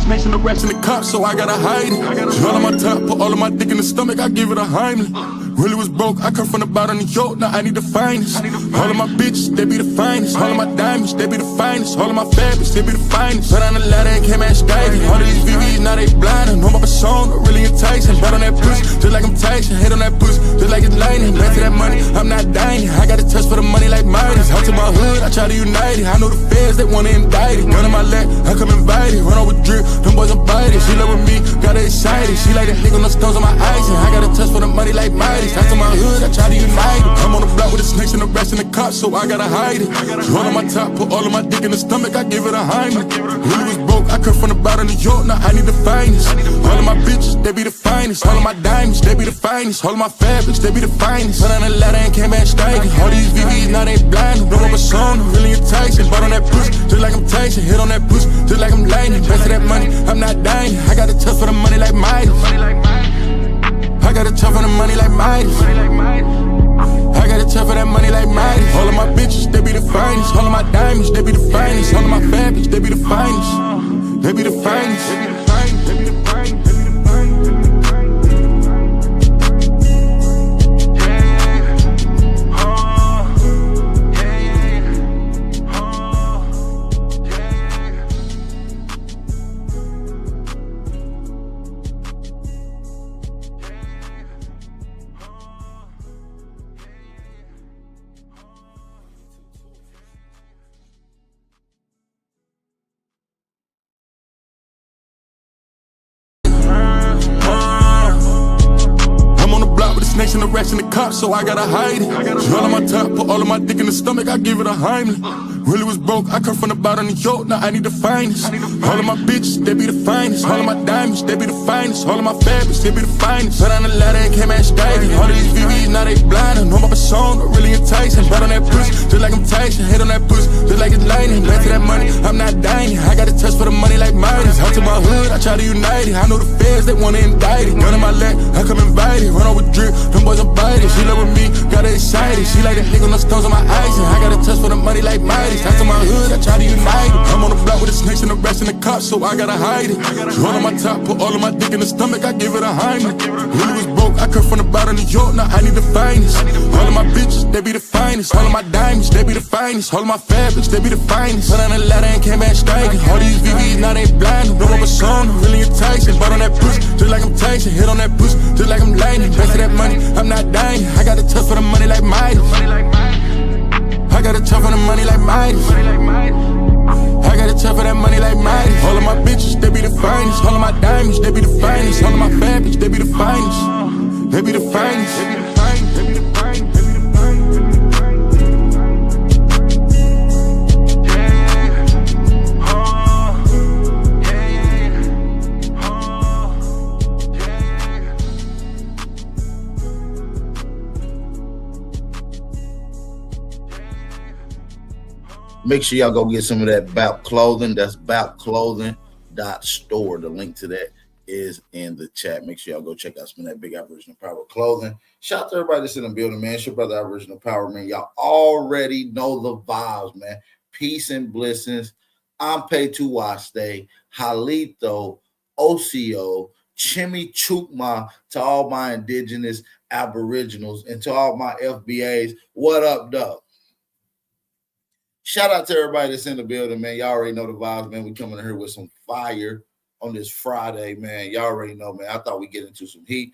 Snakes in the rats in the cops, so I gotta hide it. All on my top, put all of my dick in the stomach, I give it a Heimlich. Really was broke, I come from the bottom of New York, now I need the finest. All of my bitches, they be the finest. All of my diamonds, they be the finest. All of my fabrics, they be the finest. Put on the ladder and came at Skivey. All of these VVs, now they blind. Know my persona, really enticing. Bet on that pussy, just like I'm Tyson. Hit on that pussy, just like it's lightning. Back to that money, I'm not dying. I got a touch for the money like Midas. Out to my hood, I try to unite it. I know the feds, they wanna indict it. Gun in my leg, I come invited. Run over drip, them boys I'm biting. She love with me, got her excited. She like that nigga, no stones on my eyes. And I got a touch for the money like Midas. Out to my hood, I try to unite it. I'm on the block with the snakes and the rats and the cops, so I gotta hide it. All on my top, put all of my dick in the stomach, I give it a Heimlich. Really was broke, I come from the bottom of New York, now I need the finest. All of my bitches, they be the finest. All of my diamonds, they be the finest. All of my fabrics, they be the finest. Put on the ladder and came back Skivey. All these VVs, now they blind. Know my persona, really enticing. Bought on that pussy, just like I'm Tyson. Hit on that pussy, just like I'm lightning. Rest of that money, I'm not dying. I got a touch for the money like Midas. I got a touch for the money like Midas. I got a touch for that money like Midas. All of my bitches, they be the finest. All of my diamonds, they be the finest. All of my fabrics, they be the finest. They be the finest. snakes in the rats and the cops, so I gotta hide it. All on my top, put all of my dick in the stomach, I give it a Heimlich. Really was broke, I come from the bottom of the yacht, now I need the finest. All of my bitches, they be the finest. All of my diamonds, they be the finest. All of my fabrics, they be the finest. Put on the ladder and came at Staggy. All of these VVs, now they blind. I know my persona, really enticing. Bet on that pussy, just like I'm Tyson. Hit on that pussy, just like it's lightning. Back to that money, I'm not dying. I got a touch for the money like Midas. Out to my hood, I try to unite it. I know the feds, they wanna indict it. Gun in my leg, I come invited. Run on with drip, them boys are biting. She love with me, got her excited. She like that nigga on the stones on my eyes. And I got a touch for the money like Midas. Out to my hood, I try to unite it. I'm on the block with the snakes and the rats and the cops, so I gotta hide it. All on my top, put all of my dick in the stomach, I give it a Heimlich. Really was broke, I come from the bottom of New York, now I need the finest. All of my bitches, they be the finest. All of my diamonds, they be the finest. All of my fabrics, they be the finest. Put on the ladder and came back striking. All these VVs, now they blind. No more persona, really enticing. Bought on that pussy, just like I'm Tyson. Hit on that pussy, just like I'm lightning. Back to that money, I'm not dying. I got a touch for the money like Midas. I got a touch for the money like Midas. I got a touch for that money like Midas. All of my bitches, they be the finest. All of my diamonds, they be the finest. All of my fabrics, they be the finest. They be the finest. They be the finest. They be the finest. They be the Make sure y'all go get some of that BAP clothing. That's bapclothing.store. The link to that is in the chat. Make sure y'all go check out some of that Big Aboriginal Power clothing. Shout out to everybody that's in the building, man. It's your brother Aboriginal Power, man. Y'all already know the vibes, man. Peace and blessings. Ampe Tuwaste, Halito, Osio, Chimichukma to all my indigenous aboriginals and to all my FBAs. What up, though? Shout out to everybody that's in the building, man. Y'all already know the vibes, man. We coming in here with some fire on this Friday, man. Y'all already know, man. I thought we'd get into some heat.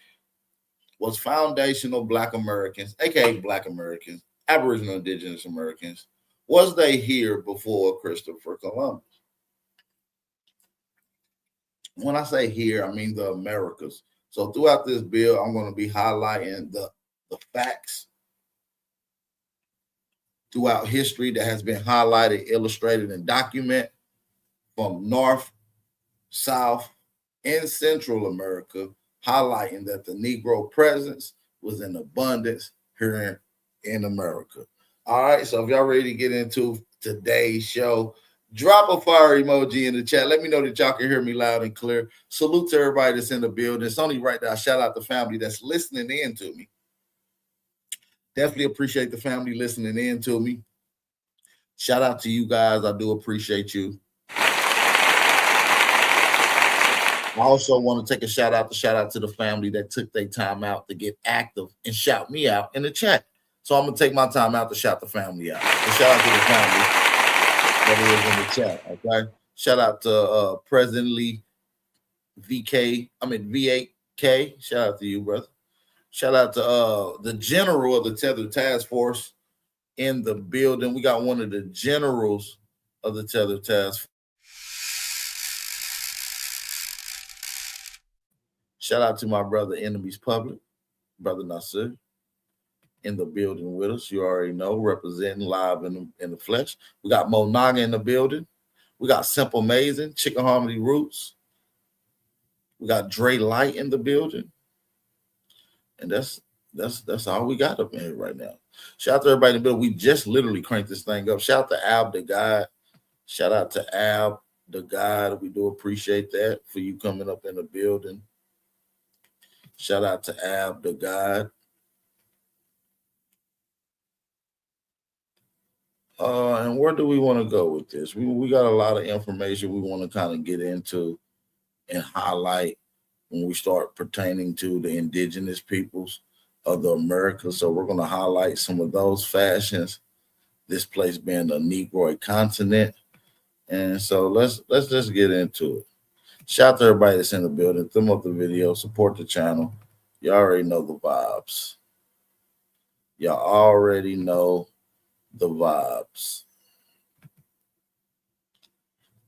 Was foundational Black Americans, aka Black Americans, Aboriginal Indigenous Americans, was they here before Christopher Columbus? When I say here, I mean the Americas. So throughout this bill, I'm going to be highlighting the facts throughout history that has been highlighted, illustrated, and documented from North, South, and Central America, highlighting that the Negro presence was in abundance here in America. All right, so if y'all ready to get into today's show, drop a fire emoji in the chat. Let me know that y'all can hear me loud and clear. Salute to everybody that's in the building. It's only right now. Shout out the family that's listening in to me. Definitely appreciate the family listening in to me. Shout out to you guys. I do appreciate you. I also want to take a shout out to the family that took their time out to get active and shout me out in the chat. So I'm going to take my time out to shout the family out. And shout out to the family that is in the chat, okay? Shout out to President Lee V8K. Shout out to you, brother. Shout out to the general of the Tether Task Force in the building. We got one of the generals of the Tether Task Force. Shout out to my brother Enemies Public, brother Nasir, in the building with us. You already know, representing live in the flesh. We got Mo Naga in the building. We got Simple Amazing, Chicken Harmony Roots. We got Dre Light in the building. And that's all we got up in here right now. Shout out to everybody in the building. We just literally cranked this thing up. Shout out to Ab the God. Shout out to Ab the God. We do appreciate that for you coming up in the building. Shout out to Ab the God. And where do we want to go with this? We got a lot of information we want to kind of get into and highlight when we start pertaining to the indigenous peoples of the Americas. So we're going to highlight some of those fashions, this place being a Negroid continent. And so let's just get into it. Shout out to everybody that's in the building. Thumb up the video, support the channel. You already know the vibes. Y'all already know the vibes.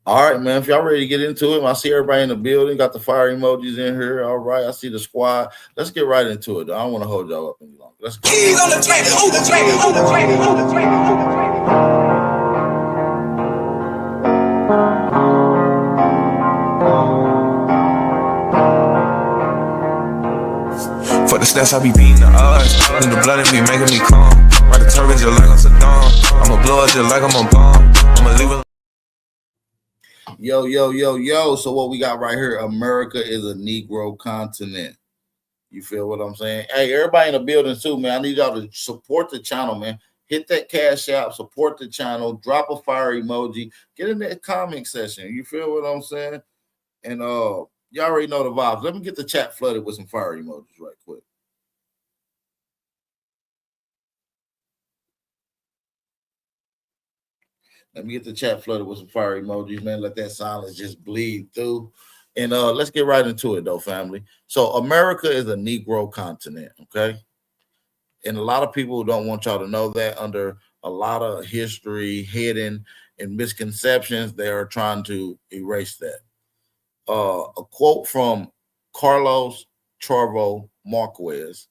All right, man. If y'all ready to get into it, I see everybody in the building. Got the fire emojis in here. All right, I see the squad. Let's get right into it. I don't want to hold y'all up any longer. Let's go. Keys on the track, on the track, on the track, on the track, on the track. For the stats, I be beating the odds. In the blood, it be making me calm. Ride the turbine just like I'm Saddam. I'ma blow it just like I'm a bomb. I'ma leave it. Yo. So what we got right here, America is a Negro continent. You feel what I'm saying? Hey, everybody in the building too, man. I need y'all to support the channel, man. Hit that cash out, support the channel, drop a fire emoji, get in that comment section. You feel what I'm saying? And you already know the vibes. Let me get the chat flooded with some fire emojis right quick. Let me get the chat flooded with some fire emojis, man. Let that silence just bleed through. And let's get right into it, though, family. So America is a Negro continent, okay? And a lot of people don't want y'all to know that. Under a lot of history, hidden, and misconceptions, they are trying to erase that. A quote from Carlos Charvo Marquez,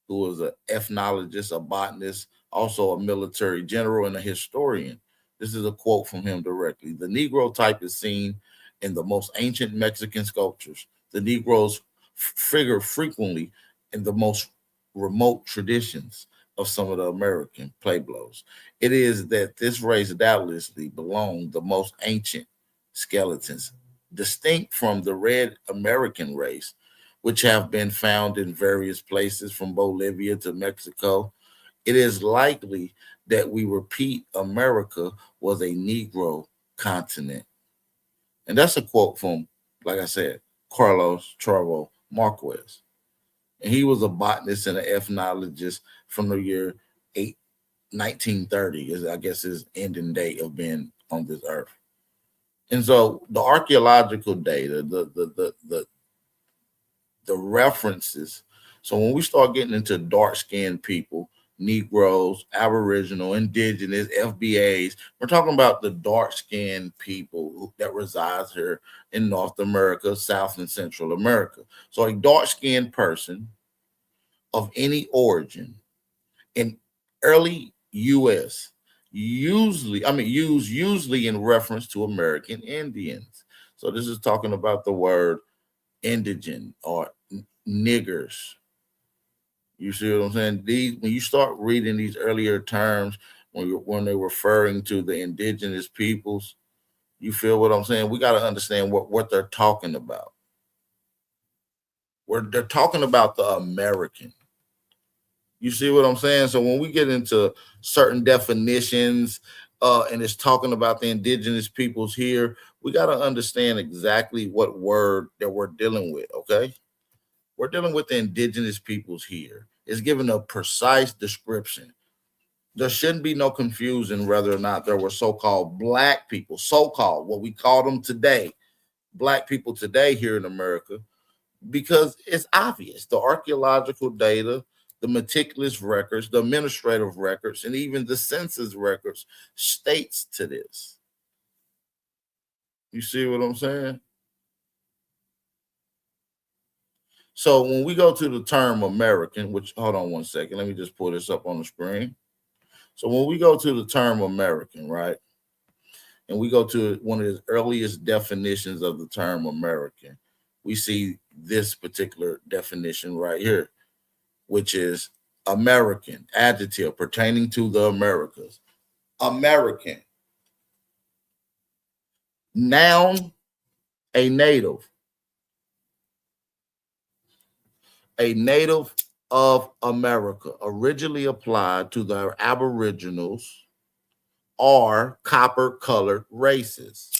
who was an ethnologist, a botanist, also a military general and a historian. This is a quote from him directly. The Negro type is seen in the most ancient Mexican sculptures. The Negroes figure frequently in the most remote traditions of some of the American pueblos. It is that this race doubtlessly belonged the most ancient skeletons, distinct from the red American race, which have been found in various places from Bolivia to Mexico. It is likely that we repeat America was a Negro continent. And that's a quote from, like I said, Carlos Charvo Marquez. And he was a botanist and an ethnologist from the year 1930, is I guess his ending date of being on this earth. And so the archaeological data, the references. So when we start getting into dark-skinned people, Negroes, Aboriginal, Indigenous, FBAs, we're talking about the dark-skinned people that resides here in North America, South and Central America. So a dark-skinned person of any origin in early U.S. usually in reference to American Indians. So this is talking about the word indigent or niggers. You see what I'm saying? When you start reading these earlier terms, when they're referring to the indigenous peoples, you feel what I'm saying? We got to understand what they're talking about. They're talking about the American. You see what I'm saying? So when we get into certain definitions and it's talking about the indigenous peoples here, we got to understand exactly what word that we're dealing with, okay? We're dealing with the indigenous peoples here. It's given a precise description. There shouldn't be no confusion whether or not there were so-called black people, so-called, what we call them today, black people today here in America, because it's obvious. The archaeological data, the meticulous records, the administrative records, and even the census records states to this. You see what I'm saying? So when we go to the term American, which, hold on one second, let me just pull this up on the screen. So when we go to the term American, right, and we go to one of the earliest definitions of the term American, we see this particular definition right here, which is American, adjective pertaining to the Americas. American. Noun, a native. A native of America, originally applied to the Aboriginals or copper-colored races.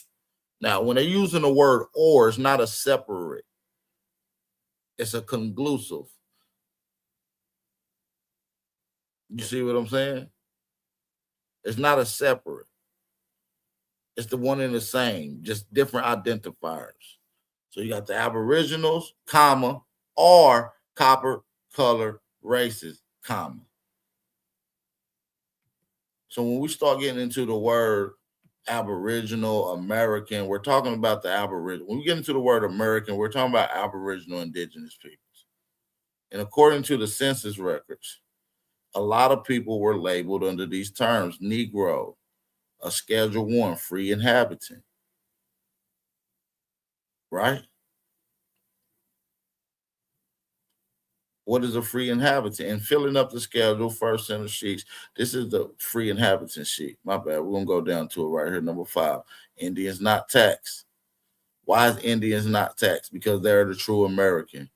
Now, when they're using the word or, it's not a separate. It's a conclusive. You see what I'm saying? It's not a separate. It's the one and the same, just different identifiers. So you got the Aboriginals, comma, or copper-colored races, comma. So when we start getting into the word Aboriginal, American. We're talking about the Aboriginal. When we get into the word American, we're talking about Aboriginal indigenous peoples. And according to the census records, a lot of people were labeled under these terms: Negro, a Schedule I free inhabitant, right? What is a free inhabitant? And filling up the schedule, first center sheets. This is the free inhabitant sheet. My bad. We're going to go down to it right here. Number 5. Indians not taxed. Why is Indians not taxed? Because they're the true American.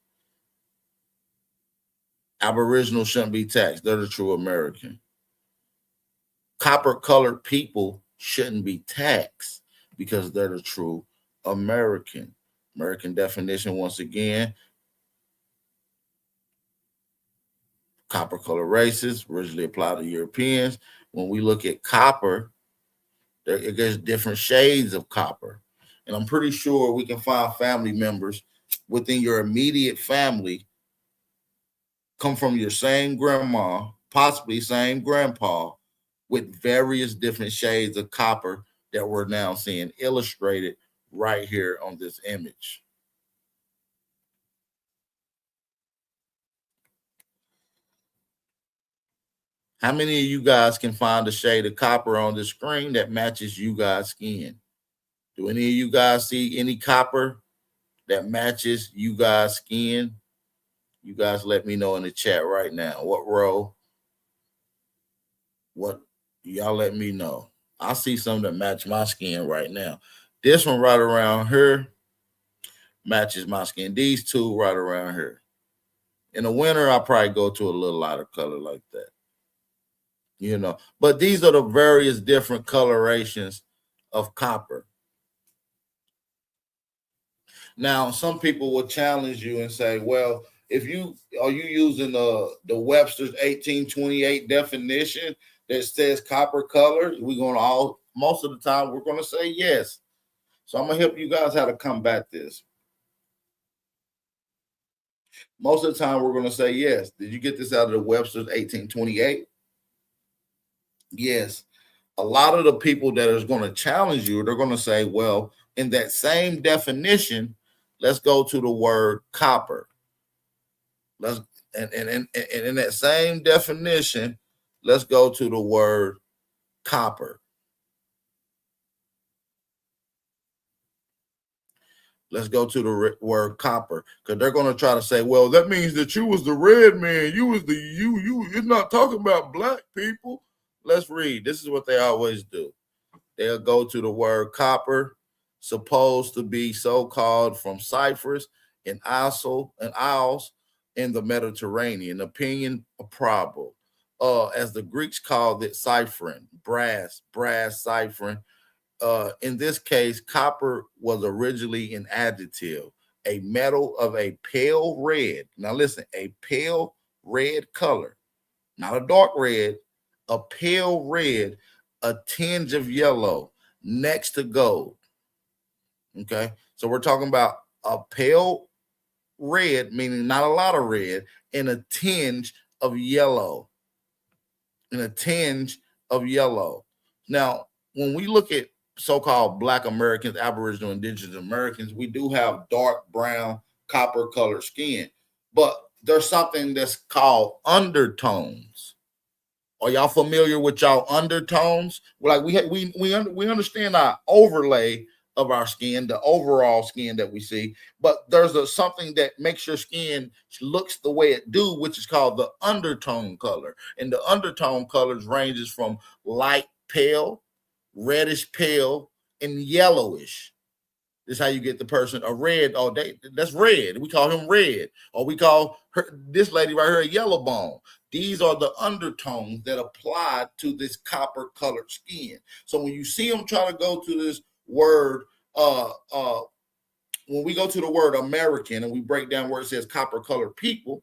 Aboriginal shouldn't be taxed. They're the true American. Copper-colored people shouldn't be taxed because they're the true American. American definition, once again, copper color races originally applied to Europeans. When we look at copper, there's different shades of copper. And I'm pretty sure we can find family members within your immediate family come from your same grandma, possibly same grandpa, with various different shades of copper that we're now seeing illustrated right here on this image. How many of you guys can find a shade of copper on the screen that matches you guys' skin? Do any of you guys see any copper that matches you guys' skin? You guys let me know in the chat right now. What row? What? Y'all let me know. I see some that match my skin right now. This one right around here matches my skin. These two right around here. In the winter, I'll probably go to a little lighter color like that. You know, but these are the various different colorations of copper. Now, some people will challenge you and say, well, if you are you using the Webster's 1828 definition that says copper color, we're going to all, most of the time, we're going to say yes. So I'm going to help you guys how to combat this. Most of the time, we're going to say yes. Did you get this out of the Webster's 1828? Yes. A lot of the people that are going to challenge you, they're going to say, well, in that same definition, let's go to the word copper. And in that same definition, let's go to the word copper. Let's go to the word copper, because they're going to try to say, well, that means that you was the red man. You was the you're not talking about black people. Let's read. This is what they always do. They'll go to the word copper, supposed to be so-called from Cyprus and Isles in the Mediterranean. Opinion probable. As the Greeks called it, cypherin, brass cypherin. In this case, copper was originally an adjective, a metal of a pale red. Now listen, a pale red color, not a dark red, a pale red, a tinge of yellow next to gold. Okay, so we're talking about a pale red, meaning not a lot of red, and a tinge of yellow. Now, when we look at so-called Black Americans, Aboriginal, Indigenous Americans, we do have dark brown, copper colored skin, but there's something that's called undertones. Are y'all familiar with y'all undertones? Like we understand our overlay of our skin, the overall skin that we see, but there's something that makes your skin looks the way it do, which is called the undertone color. And the undertone colors ranges from light pale, reddish pale, and yellowish. This is how you get the person a red. Oh, that's red. We call him red, or we call this lady right here a yellow bone. These are the undertones that apply to this copper colored skin. So when you see them try to go to this word, when we go to the word American and we break down where it says copper colored people,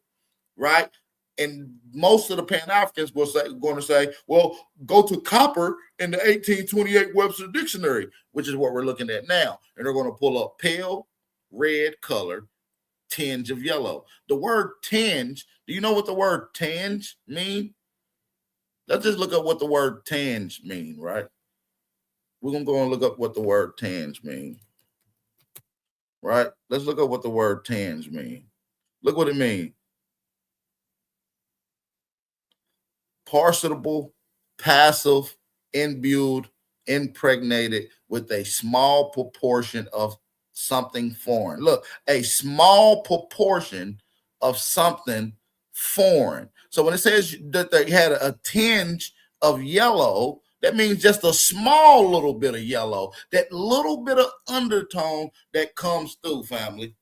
right? And most of the Pan-Africans will going to say, well, go to copper in the 1828 Webster Dictionary, which is what we're looking at now. And they're going to pull up pale red color, tinge of yellow. The word tinge, do you know what the word tinge mean? Let's just look at what the word tinge mean, right? we're going to go and look up what the word tange means. Right? Let's look up what the word tange means. Look what it means. Participle, passive, imbued, impregnated with a small proportion of something foreign. Look, a small proportion of something foreign. So when it says that they had a tinge of yellow, that means just a small little bit of yellow, that little bit of undertone that comes through, family.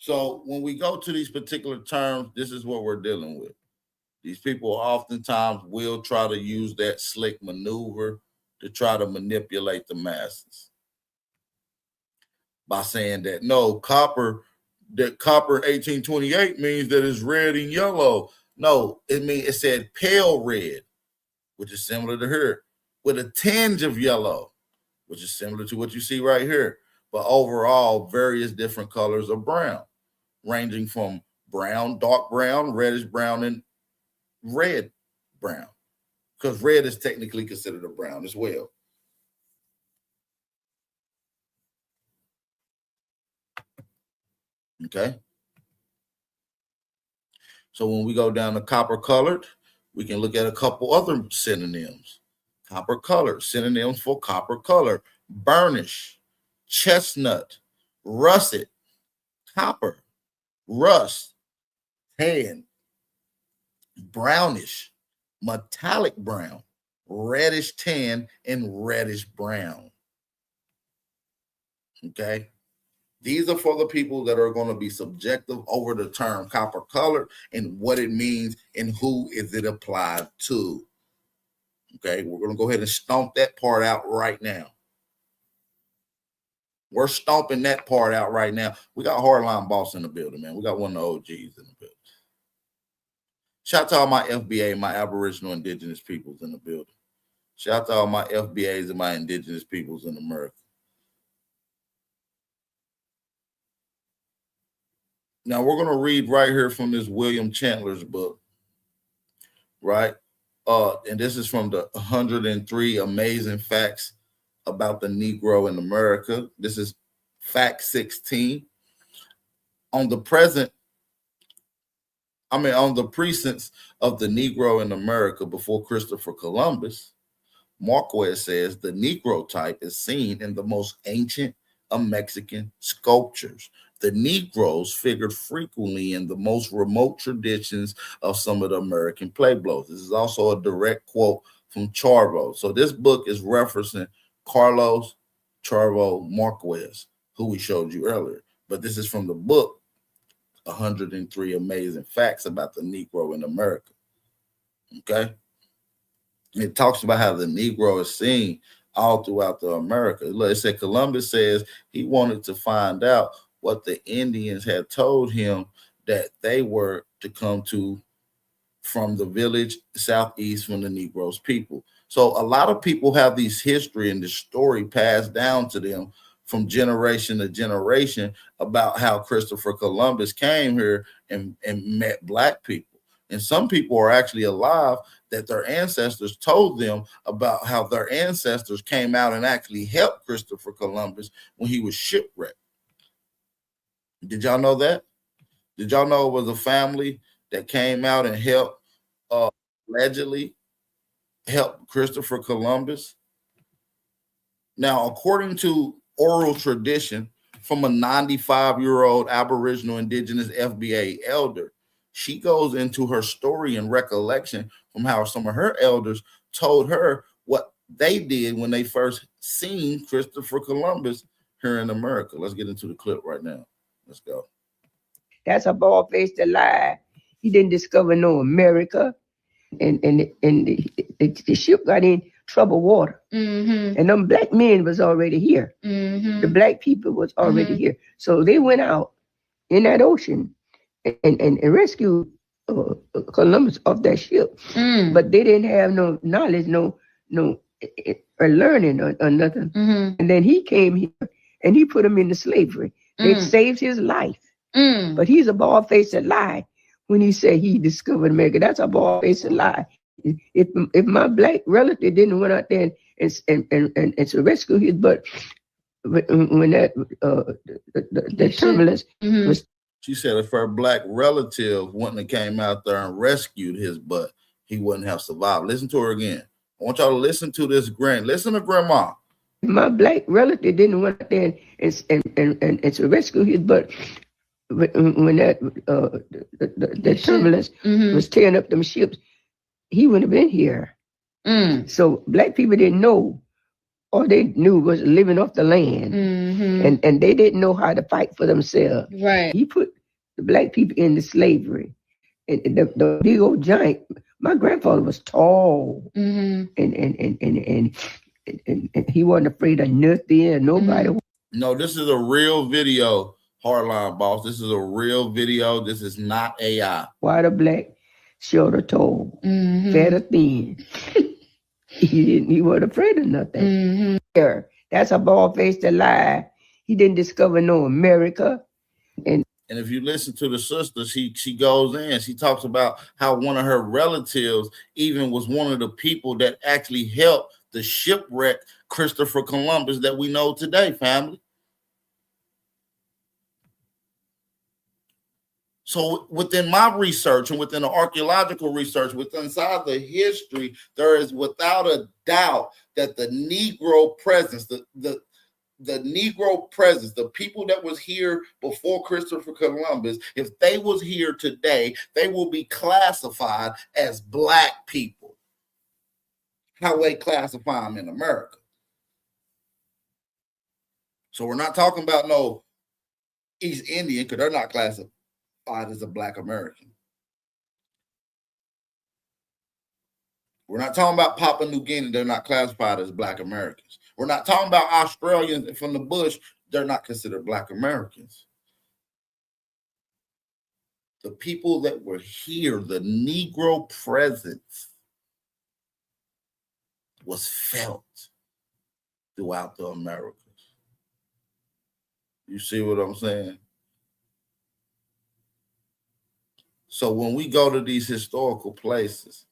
So when we go to these particular terms, this is what we're dealing with. These people oftentimes will try to use that slick maneuver to try to manipulate the masses by saying that no, copper 1828 means that it's red and yellow. No, it said pale red, which is similar to here, with a tinge of yellow, which is similar to what you see right here. But overall, various different colors of brown, ranging from brown, dark brown, reddish brown, and red brown, because red is technically considered a brown as well. Okay. So when we go down to copper colored, we can look at a couple other synonyms. Copper colored, synonyms for copper color: burnish, chestnut, russet, copper, rust, tan, brownish, metallic brown, reddish tan, and reddish brown. Okay. These are for the people that are going to be subjective over the term copper color and what it means and who is it applied to. Okay, we're going to go ahead and stomp that part out right now. We're stomping that part out right now. We got Hardline Boss in the building, man. We got one of the OGs in the building. Shout out to all my FBA, my Aboriginal Indigenous peoples in the building. Shout out to all my FBAs and my Indigenous peoples in America. Now we're going to read right here from this William Chandler's book, right? And this is from the 103 Amazing Facts About the Negro in America. This is fact 16. On the precincts of the Negro in America before Christopher Columbus, Marquez says the Negro type is seen in the most ancient of Mexican sculptures. The Negroes figured frequently in the most remote traditions of some of the American pueblos. This is also a direct quote from Charvo. So this book is referencing Carlos Charvo Marquez, who we showed you earlier. But this is from the book, 103 Amazing Facts About the Negro in America. Okay? It talks about how the Negro is seen all throughout the America. Look, it said Columbus says he wanted to find out what the Indians had told him that they were to come to from the village southeast from the Negroes people. So a lot of people have these history and this story passed down to them from generation to generation about how Christopher Columbus came here and met Black people. And some people are actually alive that their ancestors told them about how their ancestors came out and actually helped Christopher Columbus when he was shipwrecked. Did y'all know that? Did y'all know it was a family that came out and helped, allegedly help Christopher Columbus? Now, according to oral tradition from a 95-year-old Aboriginal Indigenous FBA elder, she goes into her story and recollection from how some of her elders told her what they did when they first seen Christopher Columbus here in America. Let's get into the clip right now. Let's go. That's a bald-faced lie. He didn't discover no America, and the ship got in troubled water. Mm-hmm. And them Black men was already here. Mm-hmm. The Black people was already here. So they went out in that ocean and rescued Columbus off that ship. But they didn't have no knowledge, no or learning or nothing. And then he came here and he put him into slavery. It saved his life. But he's a bald-faced lie when he said he discovered America. That's a bald-faced lie. If my black relative didn't went out there and to rescue his butt when that the turbulence was. She said if her black relative wouldn't have came out there and rescued his butt, he wouldn't have survived. Listen to her again. I want y'all to listen to this. Listen to Grandma. If my black relative didn't went out there and to rescue his butt when that the turbulence was tearing up them ships, he wouldn't have been here. So black people didn't know. All they knew was living off the land, and they didn't know how to fight for themselves. Right. He put the black people into slavery, and the big old giant. My grandfather was tall, and he wasn't afraid of nothing and nobody. No, this is a real video, Hardline Boss. This is a real video. This is not AI. White or black, short or tall, fat or thin. He wasn't afraid of nothing. That's a bald-faced lie. He didn't discover no America. And if you listen to the sister, she goes in, she talks about how one of her relatives even was one of the people that actually helped the shipwreck Christopher Columbus that we know today, family. So within my research and within the archaeological research, within inside the history, there is without a doubt that the Negro presence, the Negro presence, the people that was here before Christopher Columbus, if they was here today, they will be classified as black people. How they classify them in America. So we're not talking about no East Indian, because they're not classified as a black American. We're not talking about Papua New Guinea, they're not classified as black Americans. We're not talking about Australians from the bush, they're not considered black Americans. The people that were here, the Negro presence was felt throughout the Americas. You see what I'm saying? So when we go to these historical places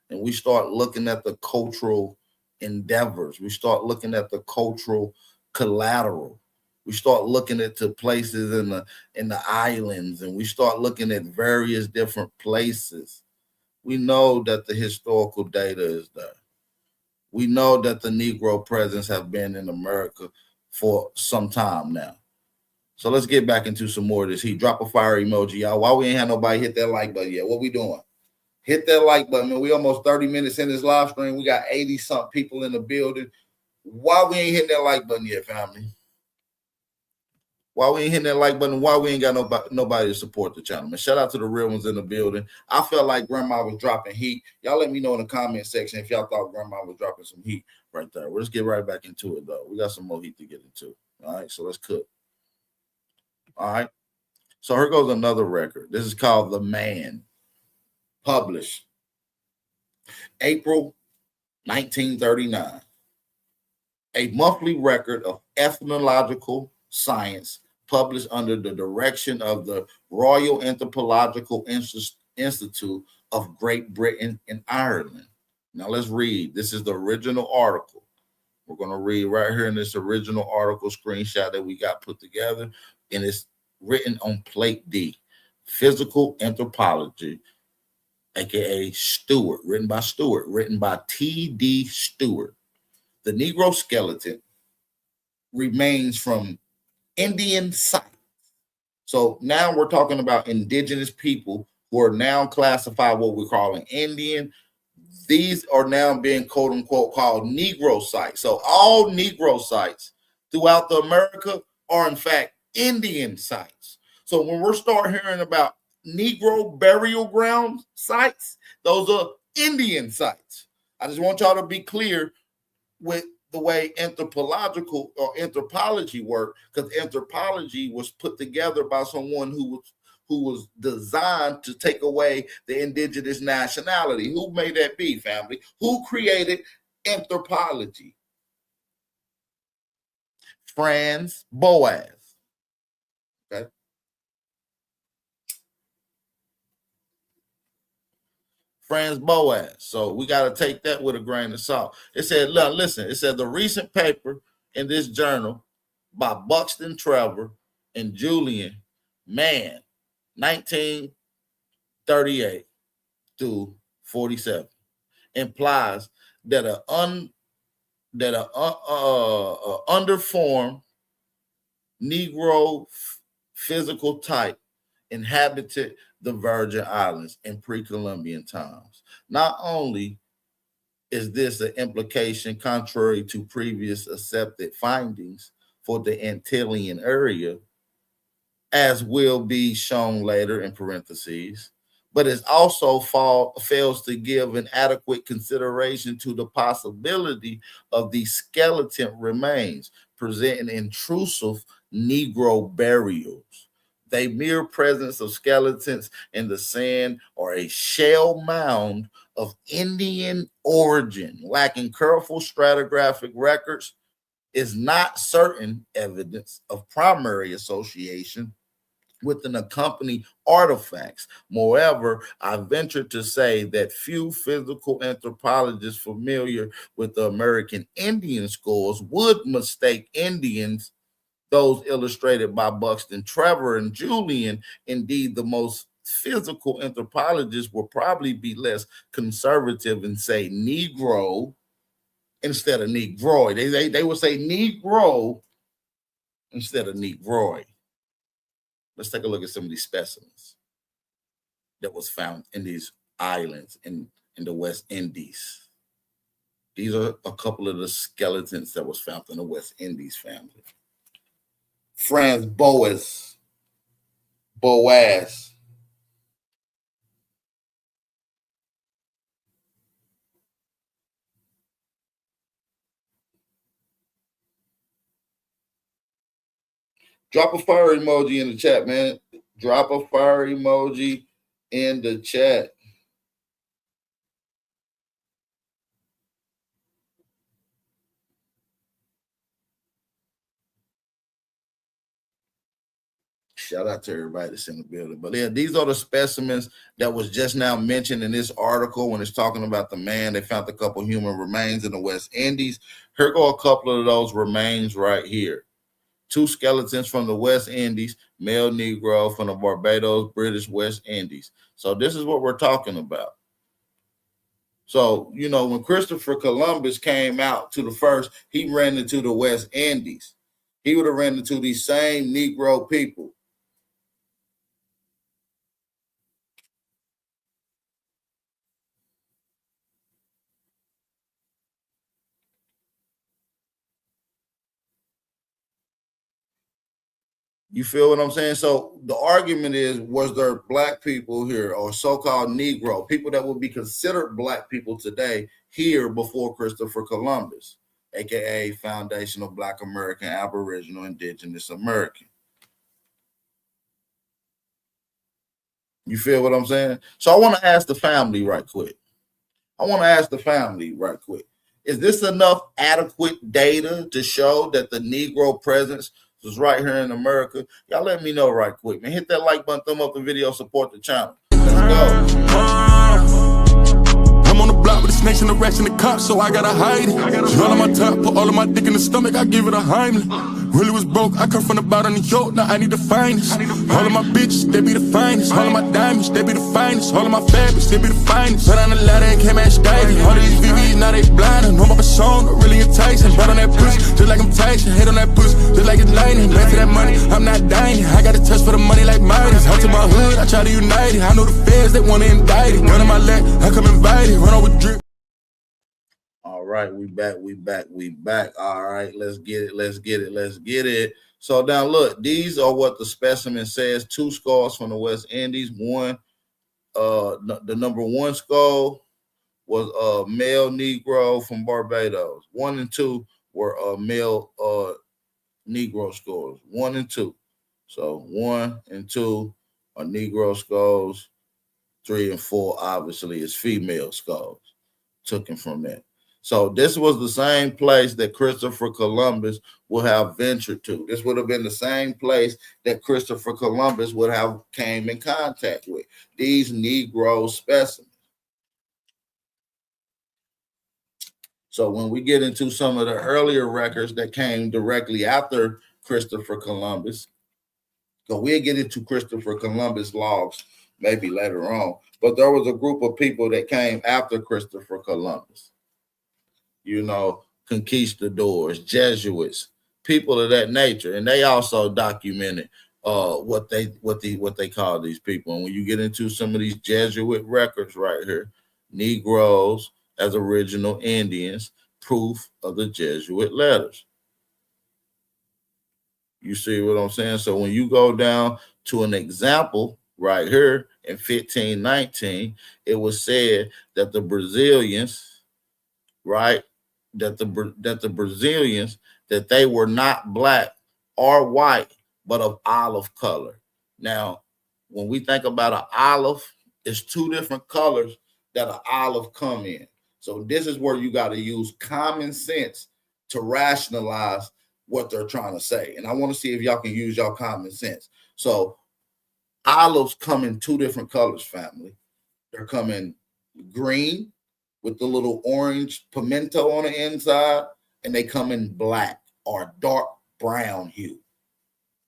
and we start looking at the cultural endeavors, we start looking at the cultural collateral, we start looking at the places in the islands, and we start looking at various different places, we know that the historical data is there. We know that the Negro presence have been in America for some time now. So let's get back into some more of this heat. Drop a fire emoji, y'all. Why we ain't had nobody hit that like button yet? What we doing? Hit that like button, man. We almost 30 minutes in this live stream. We got 80-something people in the building. Why we ain't hitting that like button yet, family? Why we ain't hitting that like button? Why we ain't got nobody to support the channel, man? Shout out to the real ones in the building. I felt like Grandma was dropping heat. Y'all let me know in the comment section if y'all thought Grandma was dropping some heat right there. We'll just get right back into it, though. We got some more heat to get into. All right, so let's cook. All right. So here goes another record. This is called The Man. Published April 1939. A monthly record of ethnological science published under the direction of the Royal Anthropological Institute of Great Britain and Ireland. Now let's read. This is the original article. We're going to read right here in this original article screenshot that we got put together. And it's written on plate D, Physical Anthropology, aka Stewart, written by T.D. Stewart. The Negro skeleton remains from Indian sites. So now we're talking about indigenous people who are now classified what we're calling Indian. These are now being quote unquote called Negro sites. So all Negro sites throughout the America are in fact Indian sites. So when we're start hearing about Negro burial ground sites, those are Indian sites. I just want y'all to be clear with the way anthropological or anthropology work, because anthropology was put together by someone who was designed to take away the indigenous nationality. Who may that be, family? Who created anthropology? Franz Boas. Okay. Franz Boas. So we got to take that with a grain of salt. It said, listen, it said the recent paper in this journal by Buxton Trevor and Julian Mann, 1938 through 47, implies that a underformed Negro physical type inhabited the Virgin Islands in pre-Columbian times. Not only is this an implication contrary to previous accepted findings for the Antillean area, as will be shown later in parentheses, but it also fails to give an adequate consideration to the possibility of the skeleton remains presenting intrusive Negro burials. The mere presence of skeletons in the sand or a shell mound of Indian origin, lacking careful stratigraphic records, is not certain evidence of primary association with an accompanying artifacts. Moreover, I venture to say that few physical anthropologists familiar with the American Indian schools would mistake Indians, those illustrated by Buxton Trevor and Julian. Indeed, the most physical anthropologists will probably be less conservative and say Negro instead of Negroid. They would say Negro instead of Negroid. Let's take a look at some of these specimens that was found in these islands in the West Indies. These are a couple of the skeletons that was found in the West Indies family. Franz Boas. Drop a fire emoji in the chat, man. Drop a fire emoji in the chat. Shout out to everybody that's in the building. But yeah, these are the specimens that was just now mentioned in this article when it's talking about the man. They found a couple human remains in the West Indies. Here go a couple of those remains right here. 2 skeletons from the West Indies, male Negro from the Barbados, British West Indies. So this is what we're talking about. So, you know, when Christopher Columbus came out to the first, he ran into the West Indies. He would have ran into these same Negro people. You feel what I'm saying? So the argument is, was there black people here or so-called Negro, people that would be considered black people today here before Christopher Columbus, aka Foundation of Black American, Aboriginal, Indigenous American? You feel what I'm saying? So I want to ask the family right quick. Is this enough adequate data to show that the Negro presence was right here in America? Y'all let me know right quick, man. Hit that like button, thumb up the video, support the channel. Let's go. I'm on the block with the snakes and the rats and the cops, so I gotta hide it. All on my top, put all of my dick in the stomach, I give it a Heimlich. Really was broke, I come from the bottom of New York, now I need the finest. All of my bitches, they be the finest. All of my diamonds, they be the finest. All of my fabrics, they be the finest. Put on the ladder and came at diving. All of these VVs, now they blind. Know my persona, really enticing. But on that pussy, just like I'm Tyson. Hit on that pussy, just like it's lightning. Back to that money, I'm not dining. I got a touch for the money like Midas. Out to my hood, I try to unite it. I know the feds, they wanna indict it. Gun on my leg, I come invited. Run on with drip. All right, we back. All right, let's get it. So now look, these are what the specimen says. 2 skulls from the West Indies. One, the number 1 skull was a male Negro from Barbados. 1 and 2 were male Negro skulls. 1 and 2. So 1 and 2 are Negro skulls. 3 and 4 obviously is female skulls. Took him from that. So this was the same place that Christopher Columbus would have ventured to. This would have been the same place that Christopher Columbus would have came in contact with, these Negro specimens. So when we get into some of the earlier records that came directly after Christopher Columbus, so we'll get into Christopher Columbus logs maybe later on, but there was a group of people that came after Christopher Columbus. You know, conquistadors, Jesuits, people of that nature, and they also documented what they call these people. And when you get into some of these Jesuit records right here, Negroes as original Indians, proof of the Jesuit letters. You see what I'm saying? So when you go down to an example right here in 1519, it was said that the Brazilians, right, that the Brazilians, that they were not black or white, but of olive color. Now, when we think about an olive, it's two different colors that an olive come in. So this is where you got to use common sense to rationalize what they're trying to say. And I want to see if y'all can use y'all common sense. So olives come in two different colors, family. They're coming green with the little orange pimento on the inside, and they come in black or dark brown hue.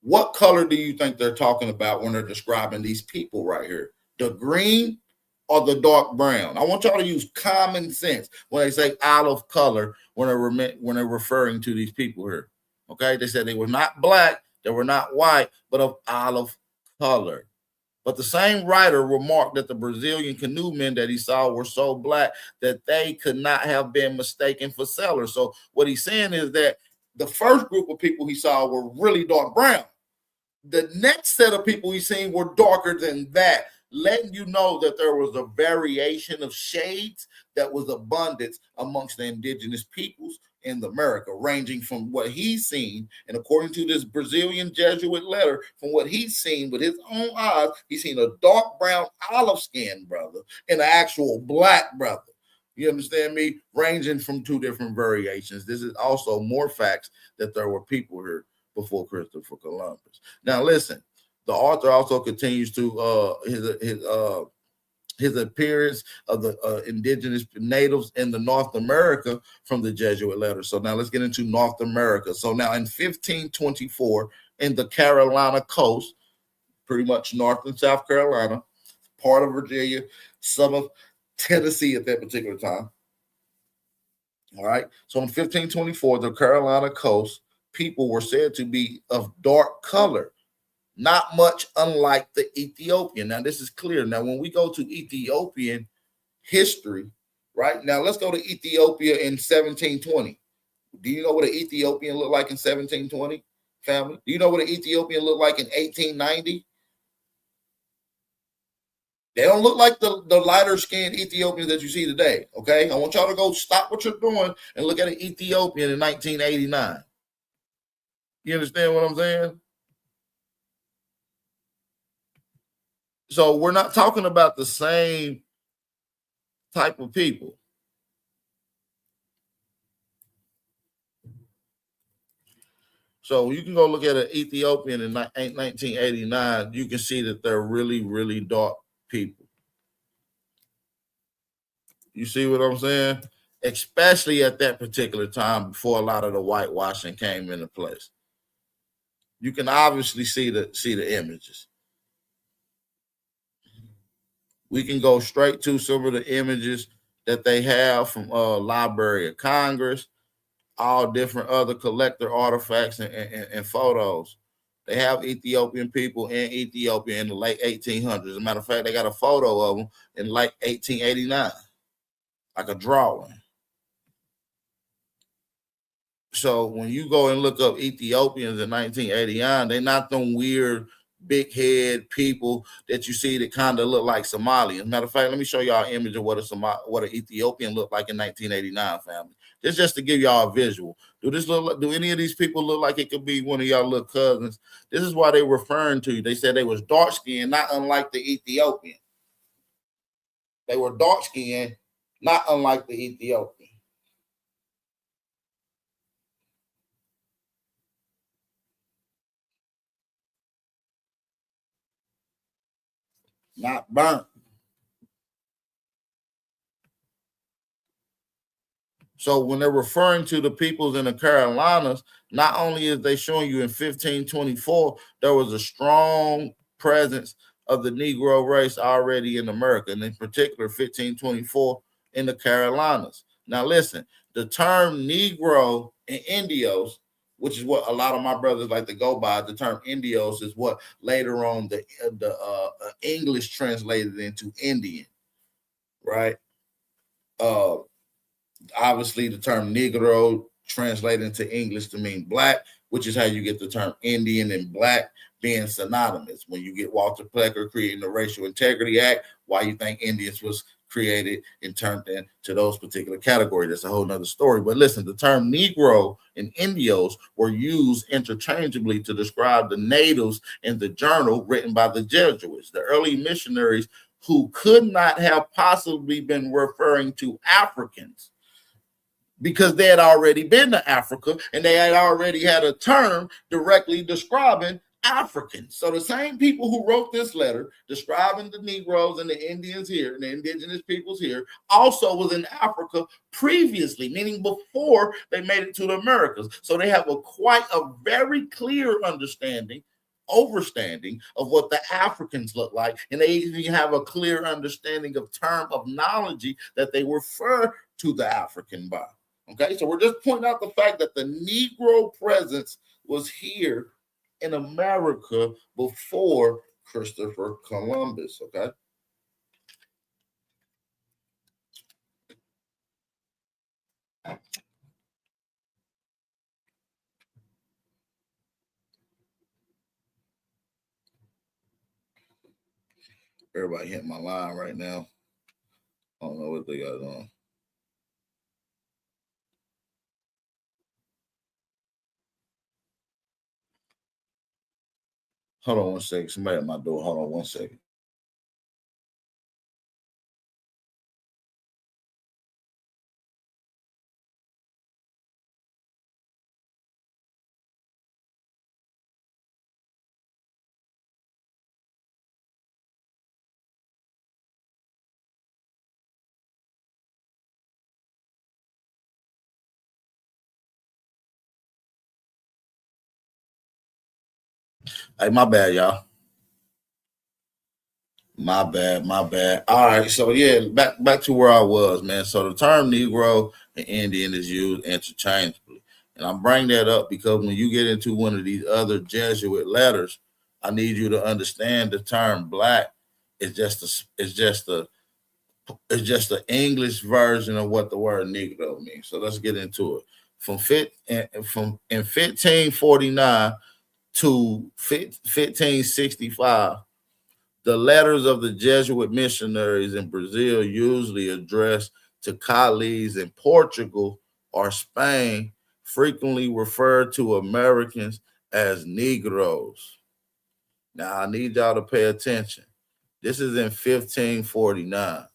What color do you think they're talking about when they're describing these people right here? The green or the dark brown? I want y'all to use common sense when they say olive color when they're referring to these people here. Okay, they said they were not black, they were not white, but of olive color. But the same writer remarked that the Brazilian canoemen that he saw were so black that they could not have been mistaken for sailors. So what he's saying is that the first group of people he saw were really dark brown. The next set of people he's seen were darker than that, letting you know that there was a variation of shades that was abundant amongst the indigenous peoples in America, ranging from what he's seen, and according to this Brazilian Jesuit letter, from what he's seen with his own eyes, he's seen a dark brown olive skin brother and an actual black brother. You understand me? Ranging from two different variations. This is also more facts that there were people here before Christopher Columbus. Now listen, the author also continues to his appearance of the indigenous natives in the North America from the Jesuit letters. So now let's get into North America. So now in 1524, in the Carolina coast, pretty much North and South Carolina, part of Virginia, some of Tennessee at that particular time. All right. So in 1524, the Carolina coast, people were said to be of dark color, not much unlike the Ethiopian. Now, this is clear. Now, when we go to Ethiopian history, right? Now, let's go to Ethiopia in 1720. Do you know what an Ethiopian looked like in 1720, family? Do you know what an Ethiopian looked like in 1890? They don't look like the lighter-skinned Ethiopians that you see today, okay? I want y'all to go stop what you're doing and look at an Ethiopian in 1989. You understand what I'm saying? So we're not talking about the same type of people. So you can go look at an Ethiopian in 1989. You can see that they're really, really dark people. You see what I'm saying? Especially at that particular time before a lot of the whitewashing came into place. You can obviously see the images. We can go straight to some of the images that they have from Library of Congress, all different other collector artifacts and photos. They have Ethiopian people in Ethiopia in the late 1800s. As a matter of fact, they got a photo of them in like 1889, like a drawing. So when you go and look up Ethiopians in 1989, they're not them weird big head people that you see that kind of look like Somalians. Matter of fact, let me show y'all an image of what an Ethiopian looked like in 1989, family. This just to give y'all a visual. Do any of these people look like it could be one of y'all little cousins? This is why they referring to you. They said they was dark skinned, not unlike the Ethiopian. They were dark skinned, not unlike the Ethiopian. not burnt. So when they're referring to the peoples in the Carolinas, not only is they showing you in 1524, there was a strong presence of the Negro race already in America, and in particular 1524 in the Carolinas. Now listen, the term Negro and Indios, which is what a lot of my brothers like to go by, the term Indios is what later on the English translated into Indian, right? Obviously, the term Negro translated into English to mean black, which is how you get the term Indian and black being synonymous. When you get Walter Plecker creating the Racial Integrity Act, why you think Indians was created and turned into those particular categories. That's a whole nother story. But listen, the term Negro and Indios were used interchangeably to describe the natives in the journal written by the Jesuits, the early missionaries who could not have possibly been referring to Africans, because they had already been to Africa and they had already had a term directly describing Africans. So the same people who wrote this letter describing the Negroes and the Indians here and the indigenous peoples here also was in Africa previously, meaning before they made it to the Americas. So they have quite a very clear understanding of what the Africans look like, and they even have a clear understanding of terminology that they refer to the African by. Okay, so we're just pointing out the fact that the Negro presence was here in America before Christopher Columbus. Okay. Everybody hitting my line right now. I don't know what they got on. Hold on one second. Somebody at my door. Hold on one second. Hey, my bad, y'all. My bad. All right, so yeah, back to where I was, man. So the term Negro and Indian is used interchangeably, and I'm bringing that up because when you get into one of these other Jesuit letters, I need you to understand the term black is just the English version of what the word Negro means. So let's get into it. From 1549 to 1565. The letters of the Jesuit missionaries in Brazil usually addressed to colleagues in Portugal or Spain frequently referred to Americans as Negroes. Now, I need y'all to pay attention. This is in 1549.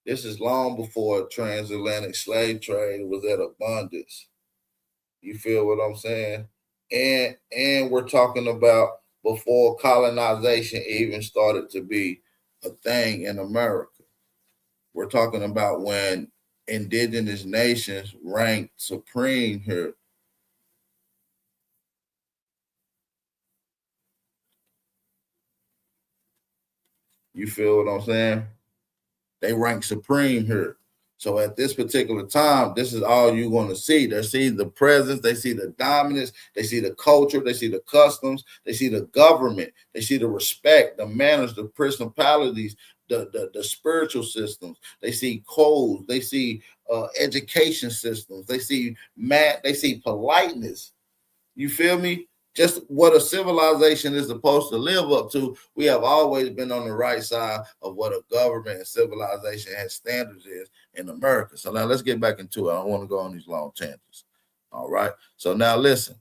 This is long before transatlantic slave trade was at abundance. You feel what I'm saying? And we're talking about before colonization even started to be a thing in America. We're talking about when indigenous nations ranked supreme here. You feel what I'm saying? They rank supreme here. So at this particular time, this is all you're going to see. They see the presence, they see the dominance, they see the culture, they see the customs, they see the government, they see the respect, the manners, the principalities, the spiritual systems. They see codes, they see education systems, they see politeness. You feel me? Just what a civilization is supposed to live up to. We have always been on the right side of what a government and civilization has standards is in America. So now let's get back into it. I don't want to go on these long tangents. All right. So now listen.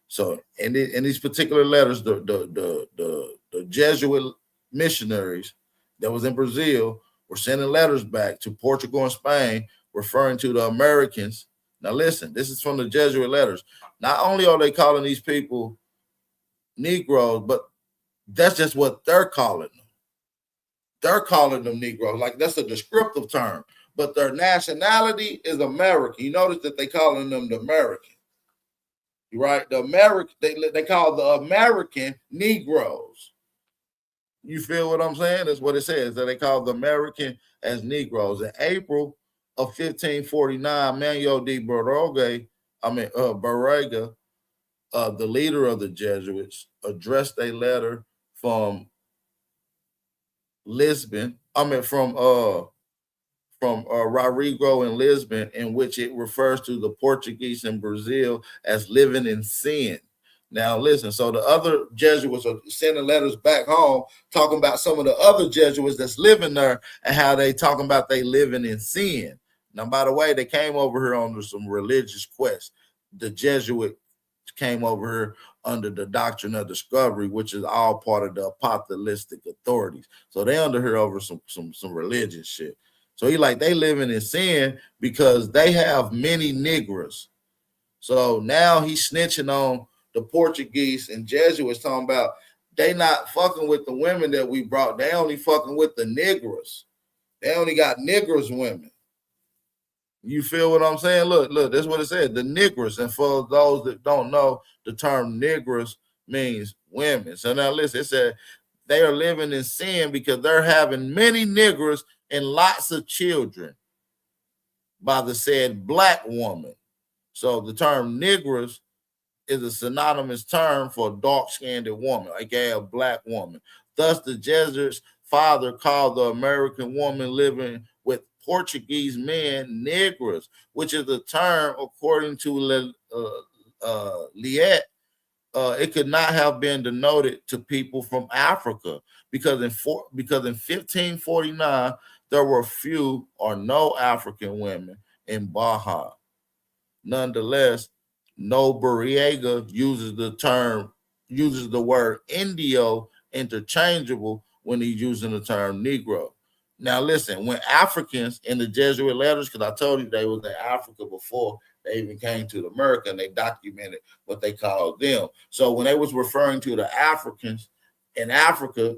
So in these particular letters, the Jesuit missionaries that was in Brazil were sending letters back to Portugal and Spain referring to the Americans. Now listen, this is from the Jesuit letters. Not only are they calling these people Negroes, but that's just what they're calling them. they're calling them Negroes. Like that's a descriptive term, but their nationality is American. You notice that they calling them the American, right? The American, they call the American Negroes. You feel what I'm saying? That's what it says, that they call the American as Negroes. In April of 1549, Manuel de Barrega, the leader of the Jesuits, addressed a letter from Lisbon. From Rodrigo in Lisbon, in which it refers to the Portuguese in Brazil as living in sin. Now, listen, so the other Jesuits are sending letters back home talking about some of the other Jesuits that's living there and how they talking about they living in sin. Now, by the way, they came over here under some religious quest. The Jesuit came over here under the doctrine of discovery, which is all part of the apocalyptic authorities. So they under here over some religious shit. So he like they living in sin because they have many Negroes. So now he's snitching on the Portuguese and Jesuits, talking about they not fucking with the women that we brought. They only fucking with the Negroes. They only got Negroes women. You feel what I'm saying? Look, that's what it said, the Negroes. And for those that don't know, the term Negroes means women. So now listen, it said they are living in sin because they're having many Negroes and lots of children by the said black woman. So the term Negroes is a synonymous term for a dark-skinned woman, aka a black woman. Thus, the Jesuits' father called the American woman living with Portuguese men Negroes, which is a term, according to Liet, it could not have been denoted to people from Africa because in 1549 there were few or no African women in Baja. Nonetheless, Noriega uses the word Indio interchangeable when he's using the term Negro. Now, listen, when Africans in the Jesuit letters, because I told you they was in Africa before they even came to America, and they documented what they called them. So when they was referring to the Africans in Africa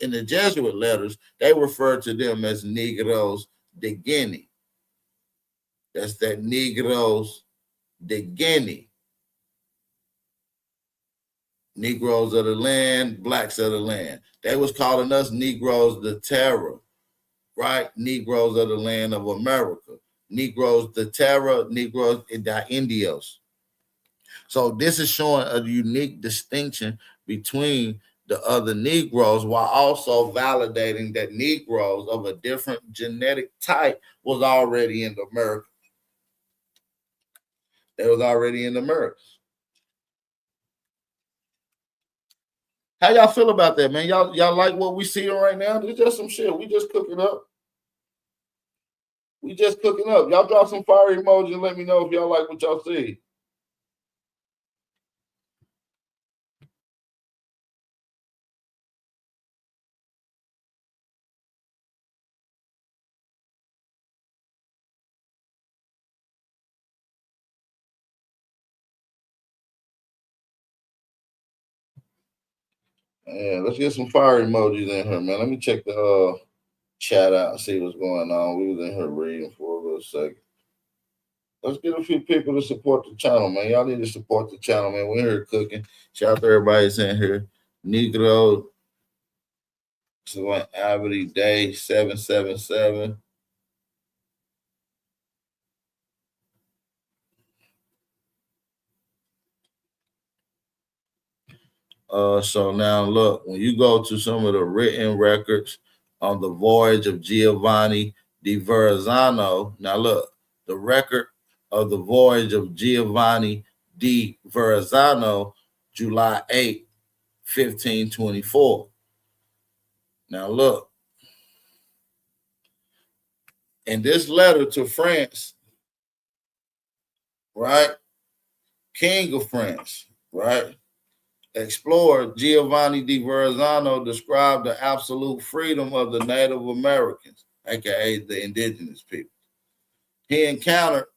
in the Jesuit letters, they referred to them as Negroes de Guinea. That's that Negroes de Guinea. Negroes of the land, blacks of the land. They was calling us Negroes de Terra, right? Negroes of the land of America. Negroes de Terra, Negroes de Indios. So this is showing a unique distinction between the other Negroes while also validating that Negroes of a different genetic type was already in America. They was already in America. How y'all feel about that, man? Y'all like what we seeing right now? It's just some shit. We just cooking up. Y'all drop some fire emoji and let me know if y'all like what y'all see. Yeah, let's get some fire emojis in here, man. Let me check the chat out and see what's going on. We was in here reading for a little second. Let's get a few people to support the channel, man. Y'all need to support the channel, man. We're here cooking. Shout out to everybody that's in here. Negro, Avenue Day 777. So now look, when you go to some of the written records on the voyage of Giovanni di Verrazzano, now look, the record of the voyage of Giovanni di Verrazzano, July 8, 1524. Now look, in this letter to France, right, King of France, right, explorer Giovanni di Verrazzano described the absolute freedom of the Native Americans, aka the indigenous people. He encountered,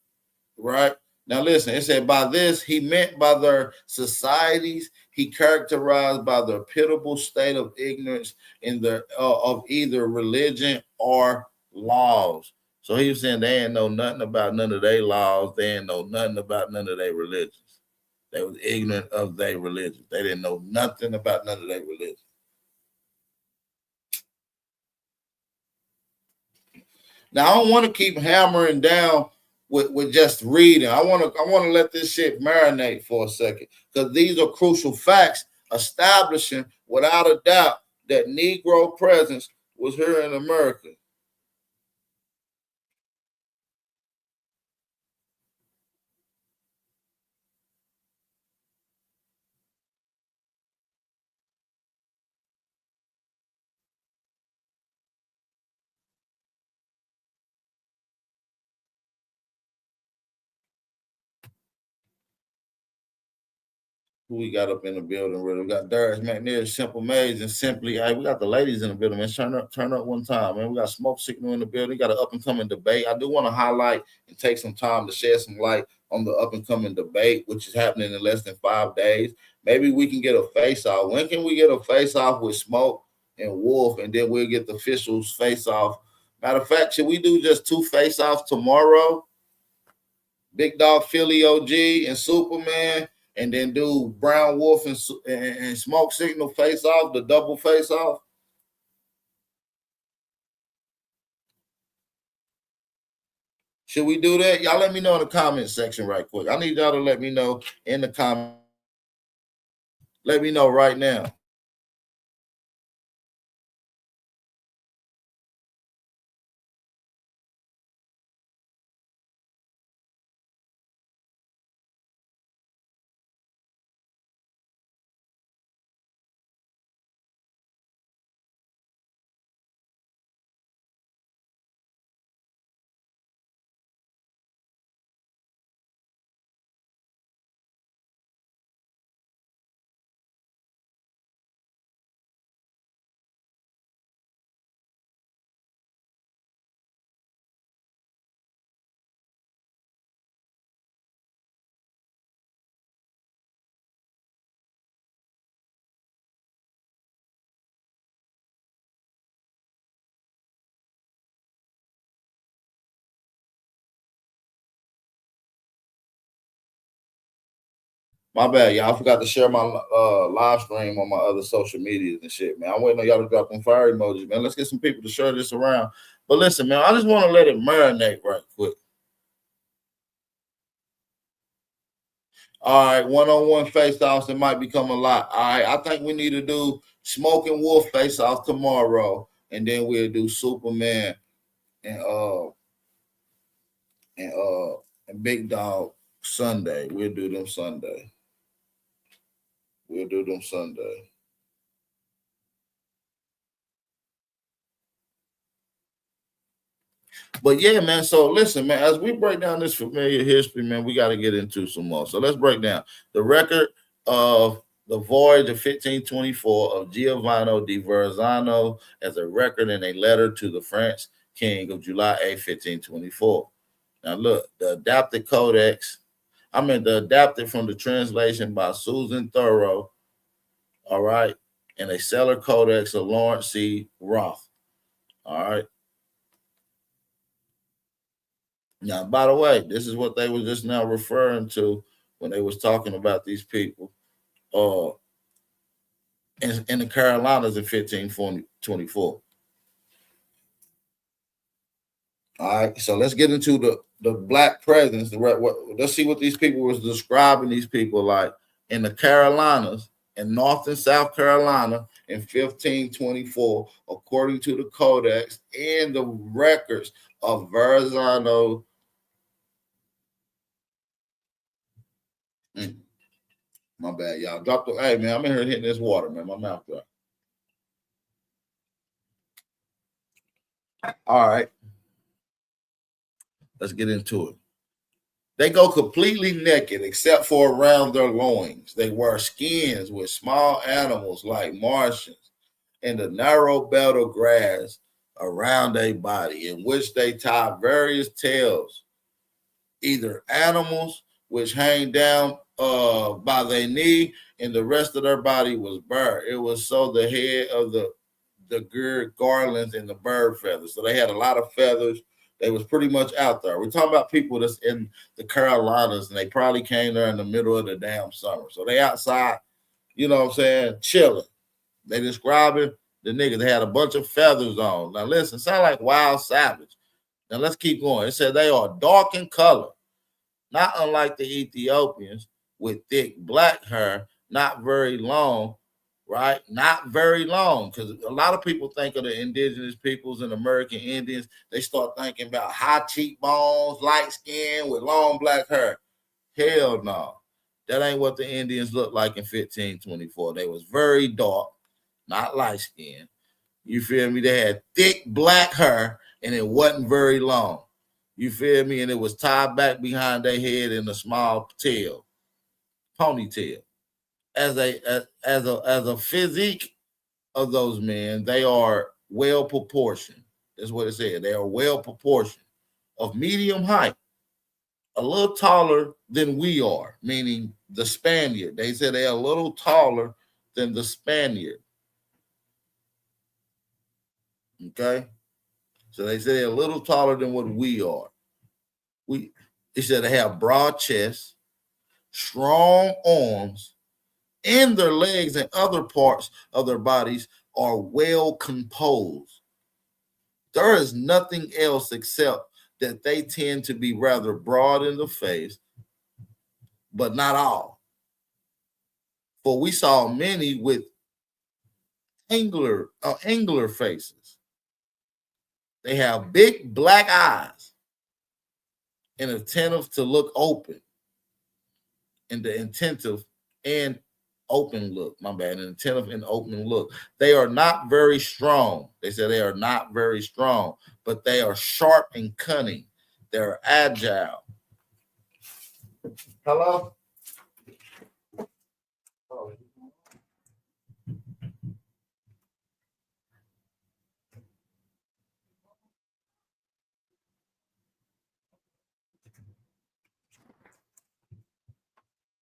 right? Now listen, it said by this he meant by their societies he characterized by the pitiable state of ignorance in the of either religion or laws. So he was saying they ain't know nothing about none of their laws. They ain't know nothing about none of their religions. They was ignorant of their religion. They didn't know nothing about none of their religion. Now I don't want to keep hammering down with just reading. I want to let this shit marinate for a second, because these are crucial facts establishing without a doubt that Negro presence was here in America. Who we got up in the building? Really, we got Darius McNair, Simple Maze, and Simply. Hey, we got the ladies in the building, man. Turn up one time, man. We got Smoke Signal in the building. We got an up and coming debate. I do want to highlight and take some time to shed some light on the up and coming debate, which is happening in less than 5 days. Maybe we can get a face off. When can we get a face off with Smoke and Wolf, and then we'll get the officials face off? Matter of fact, should we do just 2 face offs tomorrow? Big Dog Philly OG and Superman, and then do Brown Wolf and Smoke Signal face off, the double face off. Should we do that? Y'all let me know in the comment section right quick. I need y'all to let me know in the comment. Let me know right now. My bad, y'all. I forgot to share my live stream on my other social medias and shit, man. I'm waiting on y'all to drop them fire emojis, man. Let's get some people to share this around. But listen, man, I just want to let it marinate right quick. All right, one-on-one face-offs, it might become a lot. All right, I think we need to do Smoke and Wolf face-off tomorrow, and then we'll do Superman and Big Dog Sunday. We'll do them Sunday. But yeah, man. So listen, man, as we break down this familiar history, man, we got to get into some more. So let's break down the record of the voyage of 1524 of Giovanni di Verrazzano as a record in a letter to the French king of July 8, 1524. Now look, the adapted from the translation by Susan Thoreau, all right, and a Cellar Codex of Lawrence C. Roth, all right. Now, by the way, this is what they were just now referring to when they was talking about these people in the Carolinas in 1524. All right, so let's get into the black presence. Let's see what these people was describing these people like in the Carolinas, in North and South Carolina in 1524, according to the Codex and the records of Verrazzano. My bad, y'all. Hey, man, I'm in here hitting this water, man. My mouth dry. All right. Let's get into it. They go completely naked except for around their loins. They wear skins with small animals like Martians and the narrow belt of grass around their body, in which they tie various tails, either animals which hang down by their knee and the rest of their body was bare. It was so the head of the garlands and the bird feathers. So they had a lot of feathers. They was pretty much out there. We're talking about people that's in the Carolinas, and they probably came there in the middle of the damn summer. So they outside, you know what I'm saying, chilling. They describing the niggas. They had a bunch of feathers on. Now listen, sound like Wild Savage. Now let's keep going. It said they are dark in color, not unlike the Ethiopians, with thick black hair, not very long, right? Not very long, because a lot of people think of the indigenous peoples and American Indians. They start thinking about high cheekbones, light skin with long black hair. Hell no. That ain't what the Indians looked like in 1524. They was very dark, not light skin. You feel me? They had thick black hair, and it wasn't very long. You feel me? And it was tied back behind their head in a small tail, ponytail. As a physique of those men, they are well proportioned. That's what it said. They are well proportioned, of medium height, a little taller than we are, meaning the Spaniard. They said they're a little taller than the Spaniard. Okay, so they say they're a little taller than what we are. They said they have broad chests, strong arms, and their legs and other parts of their bodies are well composed. There is nothing else except that they tend to be rather broad in the face, but not all. For we saw many with angular faces. They have big black eyes and attentive to look open. And the attentive and open look, my bad, an attentive and open look. They are not very strong. They said they are not very strong, but they are sharp and cunning. They're agile. Hello?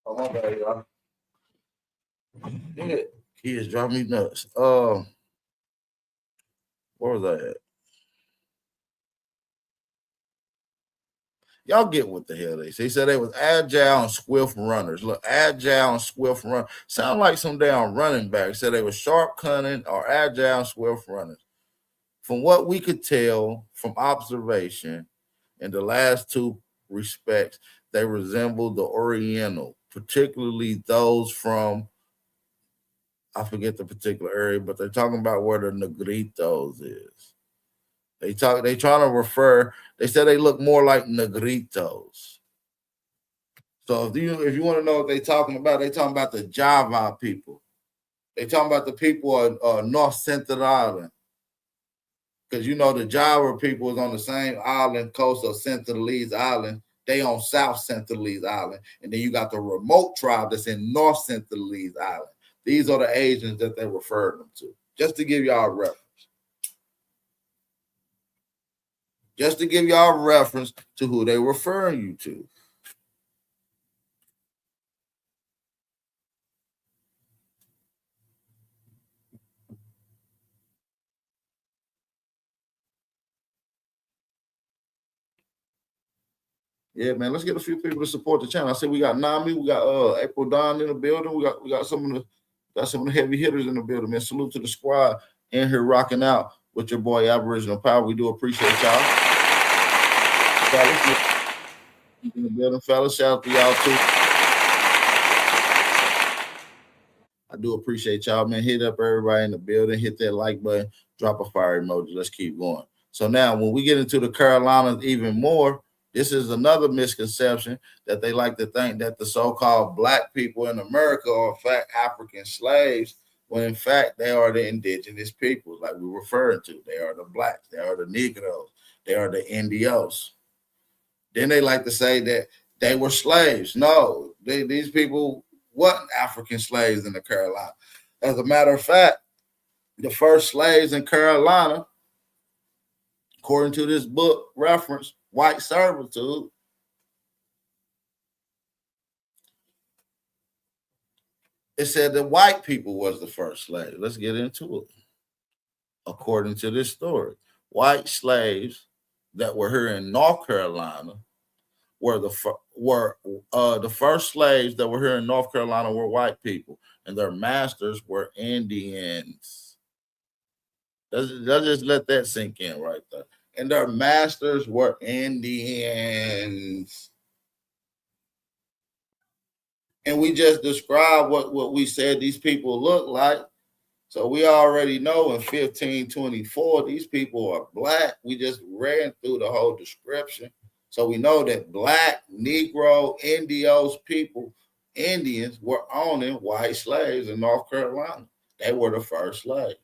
Oh, my bad, y'all. Yeah, kids drive me nuts. Where was I at? Y'all get what the hell they say. He said they was agile and swift runners. Look, agile and swift run. Sound like some damn running back. Said they were sharp, cunning, or agile and swift runners. From what we could tell from observation in the last two respects, they resembled the Oriental, particularly those from, I forget the particular area, but they're talking about where the Negritos is. They trying to refer, they said they look more like Negritos. So if you want to know what they're talking about the Java people. They talking about the people of North Central Island. Because you know the Java people is on the same island coast of Centralese Island. They on South Centralese Island. And then you got the remote tribe that's in North Centralese Island. These are the Asians that they referred them to. Just to give y'all a reference. Just to give y'all a reference to who they referring you to. Yeah, man, let's get a few people to support the channel. I said we got Nami, we got April Dawn in the building. We got some of the heavy hitters in the building, man. Salute to the squad in here rocking out with your boy Aboriginal Power. We do appreciate y'all. In the building, fellas. Shout out to y'all too. I do appreciate y'all, man. Hit up everybody in the building, hit that like button, drop a fire emoji. Let's keep going. So now when we get into the Carolinas even more, this is another misconception that they like to think that the so-called black people in America are in fact African slaves, when in fact they are the indigenous peoples, like we referring to. They are the blacks, they are the Negroes, they are the Indios. Then they like to say that they were slaves. No, these people weren't African slaves in the Carolina. As a matter of fact, the first slaves in Carolina, according to this book reference, White Servitude, it said that white people was the first slave. Let's get into it. According to this story, white slaves that were here in North Carolina were the first slaves that were here in North Carolina were white people, and their masters were Indians. Let's just let that sink in right there. And their masters were Indians. And we just described what we said these people look like. So we already know in 1524, these people are black. We just ran through the whole description. So we know that black, Negro, Indios people, Indians were owning white slaves in North Carolina. They were the first slaves.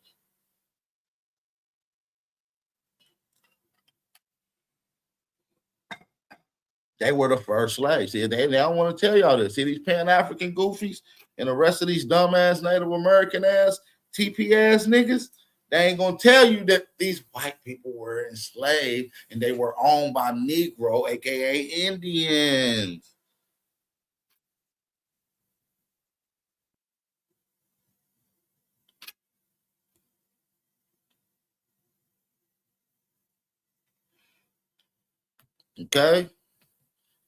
They were the first slaves. See, they don't want to tell y'all this. See, these Pan-African goofies and the rest of these dumbass Native American ass, TP ass niggas, they ain't gonna tell you that these white people were enslaved and they were owned by Negro, aka Indians. Okay,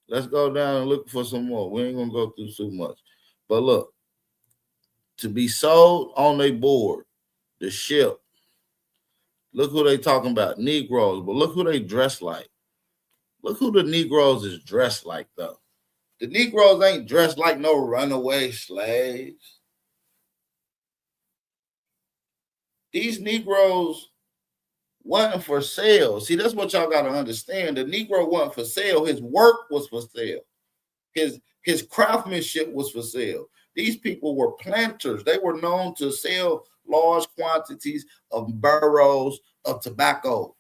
let's go down and look for some more. We ain't gonna go through too much, but look, to be sold on a board, the ship. Look who they talking about, Negroes, but look who they dress like. Look who the Negroes is dressed like, though. The Negroes ain't dressed like no runaway slaves. These Negroes wasn't for sale. See, that's what y'all got to understand. The Negro wasn't for sale. His work was for sale. His craftsmanship was for sale. These people were planters. They were known to sell large quantities of burros of tobacco.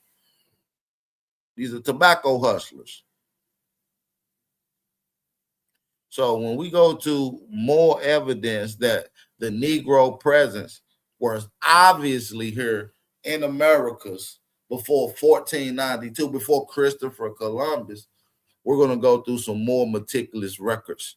These are tobacco hustlers. So when we go to more evidence that the Negro presence was obviously here in Americas before 1492, before Christopher Columbus, we're going to go through some more meticulous records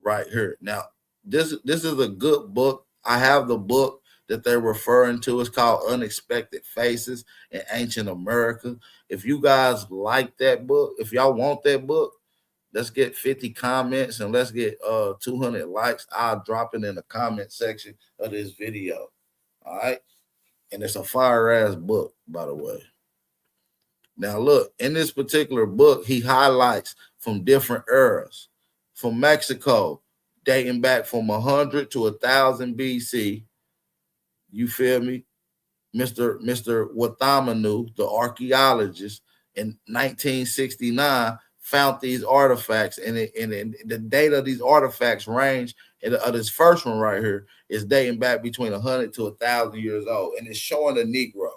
right here. Now, this is a good book. I have the book that they're referring to. It's called Unexpected Faces in Ancient America. If you guys like that book, if y'all want that book, let's get 50 comments and let's get 200 likes. I'll drop it in the comment section of this video. All right. And it's a fire ass book, by the way. Now, look, in this particular book, he highlights from different eras, from Mexico, dating back from 100 to 1000 BC. You feel me? Mr. Wathamanu, the archaeologist, in 1969 found these artifacts, and the date of these artifacts range. Of this first one right here is dating back between 100 to 1000 years old, and it's showing a Negro.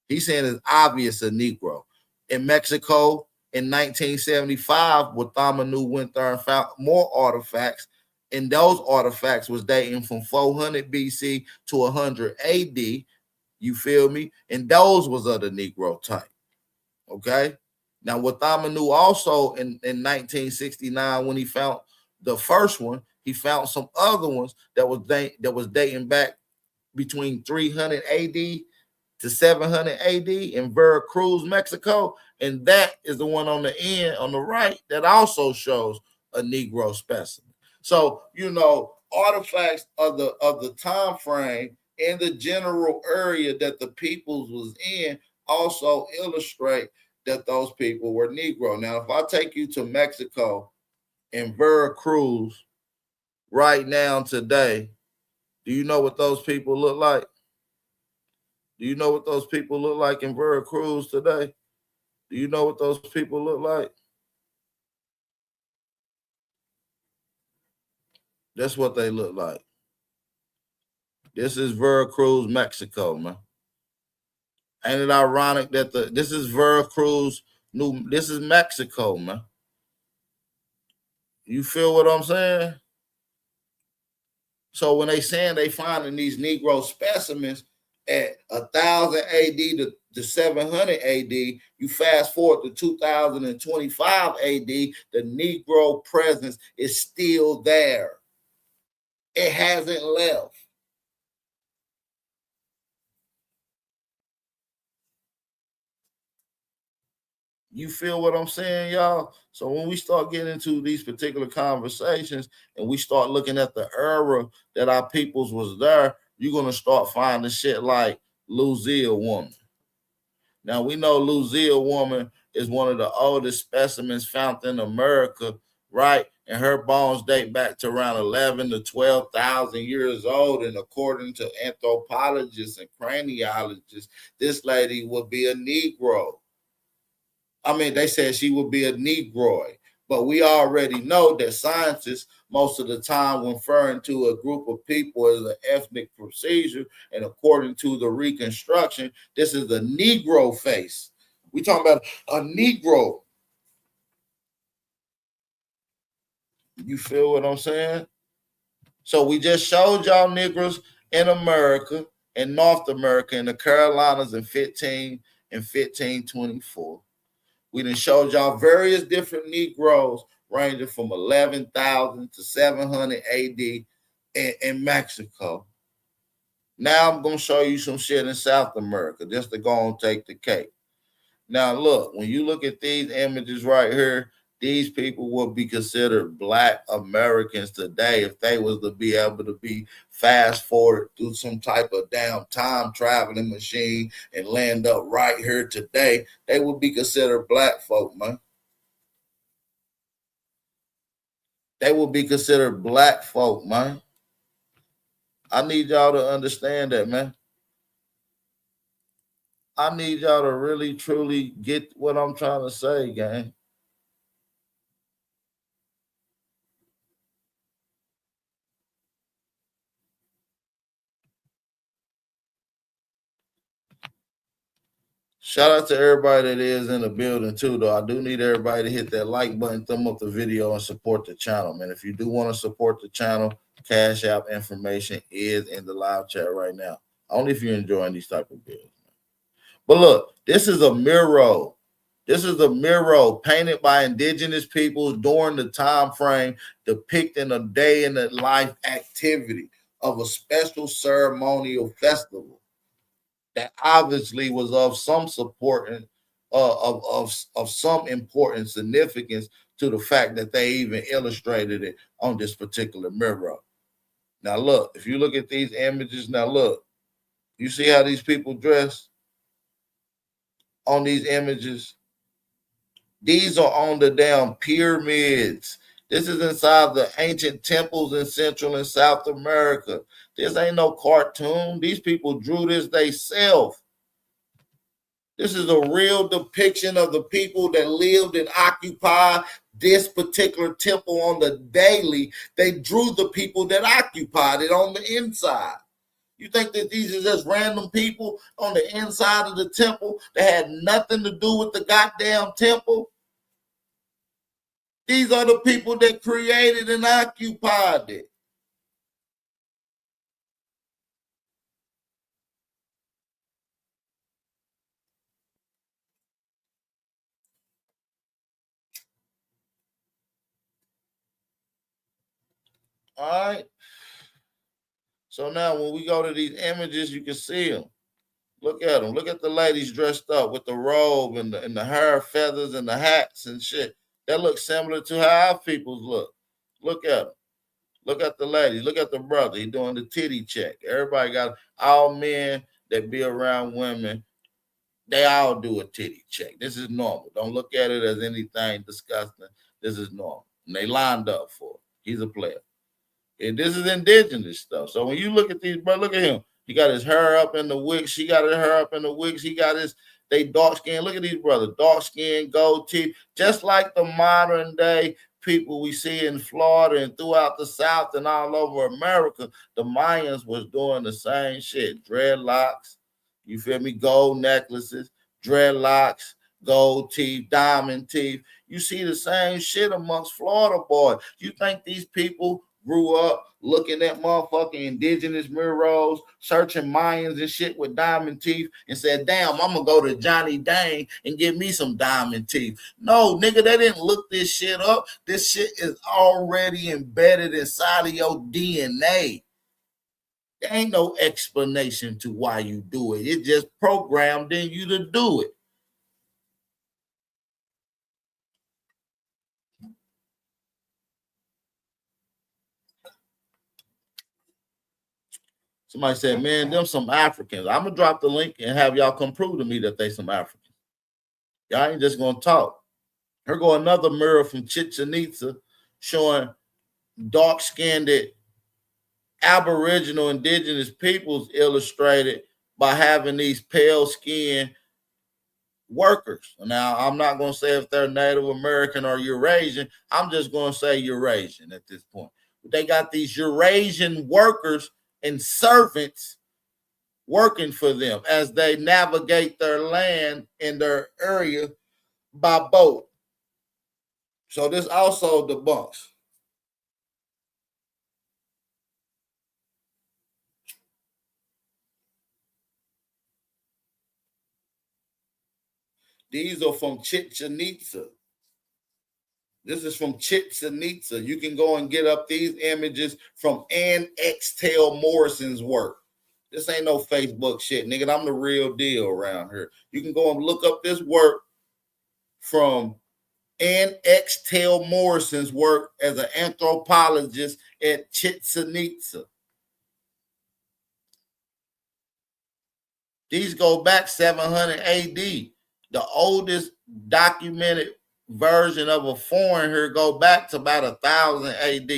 He's saying it's obvious a Negro. In Mexico in 1975, Wathamanu went there and found more artifacts, and those artifacts was dating from 400 BC to 100 AD. You feel me? And those was of the Negro type. Okay. Now, Wathamanu also in 1969, when he found the first one, he found some other ones that was dating back between 300 AD to 700 AD in Veracruz, Mexico, and that is the one on the end on the right that also shows a Negro specimen. So, you know, artifacts of the time frame in the general area that the peoples was in also illustrate that those people were Negro. Now, if I take you to Mexico in Veracruz right now today, do you know what those people look like? Do you know what those people look like in Veracruz today? Do you know what those people look like? That's what they look like. This is Veracruz, Mexico, man. Ain't it ironic that this is Veracruz, this is Mexico, man. You feel what I'm saying? So when they saying they finding these Negro specimens at 1000 AD to 700 AD, you fast forward to 2025 AD, the Negro presence is still there. It hasn't left. You feel what I'm saying, y'all? So when we start getting into these particular conversations and we start looking at the era that our peoples was there, you're going to start finding shit like Luzia woman. Now, we know Luzia woman is one of the oldest specimens found in America, right? And her bones date back to around 11 to 12,000 years old. And according to anthropologists and craniologists, this lady would be a Negro. I mean, they said she would be a Negroid, but we already know that scientists, most of the time, when referring to a group of people as an ethnic procedure, and according to the reconstruction, this is the Negro face. We talking about a Negro. You feel what I'm saying? So we just showed y'all Negroes in America, in North America, in the Carolinas in 1524. We done showed y'all various different Negroes ranging from 11,000 to 700 AD in Mexico. Now I'm going to show you some shit in South America just to go and take the cake. Now look, when you look at these images right here, these people would be considered Black Americans today if they was to be able to be fast forward through some type of damn time traveling machine and land up right here today. They would be considered Black folk, man. They would be considered Black folk, man. I need y'all to understand that, man. I need y'all to really, truly get what I'm trying to say, gang. Shout out to everybody that is in the building too, though. I do need everybody to hit that like button, thumb up the video, and support the channel, man. If you do want to support the channel, Cash App information is in the live chat right now. Only if you're enjoying these type of videos. But look, this is a mural. This is a mural painted by indigenous peoples during the time frame depicting a day in the life activity of a special ceremonial festival that obviously was of some support and of some important significance to the fact that they even illustrated it on this particular mural. Now look, if you look at these images, now look, you see how these people dress on these images? These are on the damn pyramids. This is inside the ancient temples in Central and South America. This ain't no cartoon. These people drew this themselves. This is a real depiction of the people that lived and occupied this particular temple on the daily. They drew the people that occupied it on the inside. You think that these are just random people on the inside of the temple that had nothing to do with the goddamn temple? These are the people that created and occupied it. All right. So now when we go to these images, you can see them. Look at them. Look at the ladies dressed up with the robe and the hair feathers and the hats and shit. That looks similar to how our peoples look. Look at them. Look at the ladies. Look at the brother. He doing the titty check. Everybody got, all men that be around women, they all do a titty check. This is normal. Don't look at it as anything disgusting. This is normal. And they lined up for it. He's a player. And this is indigenous stuff. So when you look at these, bro, look at him. He got his hair up in the wigs. She got her hair up in the wigs. He got his, they dark skin. Look at these brothers, dark skin, gold teeth, just like the modern day people we see in Florida and throughout the South and all over America. The Mayans was doing the same shit. Dreadlocks, you feel me? Gold necklaces, dreadlocks, gold teeth, diamond teeth. You see the same shit amongst Florida boys. You think these people grew up looking at motherfucking indigenous murals, searching Mayans and shit with diamond teeth, and said, damn, I'm gonna go to Johnny Dang and get me some diamond teeth. No, nigga, they didn't look this shit up. This shit is already embedded inside of your DNA. There ain't no explanation to why you do it. It's just programmed in you to do it. Somebody said, man, them some Africans. I'm going to drop the link and have y'all come prove to me that they some Africans. Y'all ain't just going to talk. Here go another mural from Chichen Itza showing dark-skinned Aboriginal indigenous peoples illustrated by having these pale-skinned workers. Now, I'm not going to say if they're Native American or Eurasian. I'm just going to say Eurasian at this point. But they got these Eurasian workers and servants working for them as they navigate their land in their area by boat. So this also debunks. These are from Chichen Itza. This is from Chichen Itza. You can go and get up these images from Ann Extell Morrison's work. This ain't no Facebook shit, nigga. I'm the real deal around here. You can go and look up this work from Ann Extell Morrison's work as an anthropologist at Chichen Itza. These go back 700 AD. The oldest documented version of a foreign here go back to about 1000 AD.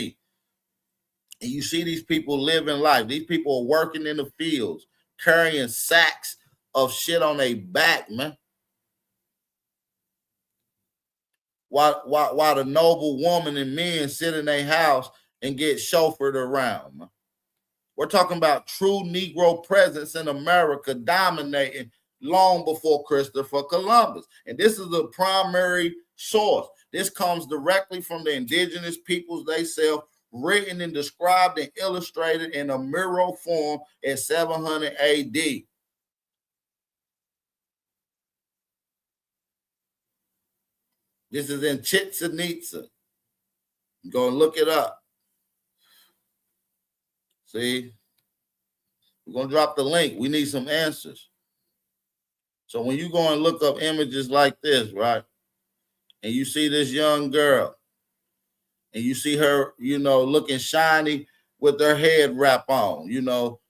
And you see these people living life. These people are working in the fields, carrying sacks of shit on their back, man. While the noble woman and men sit in their house and get chauffeured around, man. We're talking about true Negro presence in America dominating long before Christopher Columbus. And this is the primary source. This comes directly from the indigenous peoples themselves, written and described and illustrated in a mural form at 700 AD. This is in Chichen Itza. Go and look it up. See? We're going to drop the link. We need some answers. So when you go and look up images like this, right, and you see this young girl, and you see her, looking shiny with her head wrap on,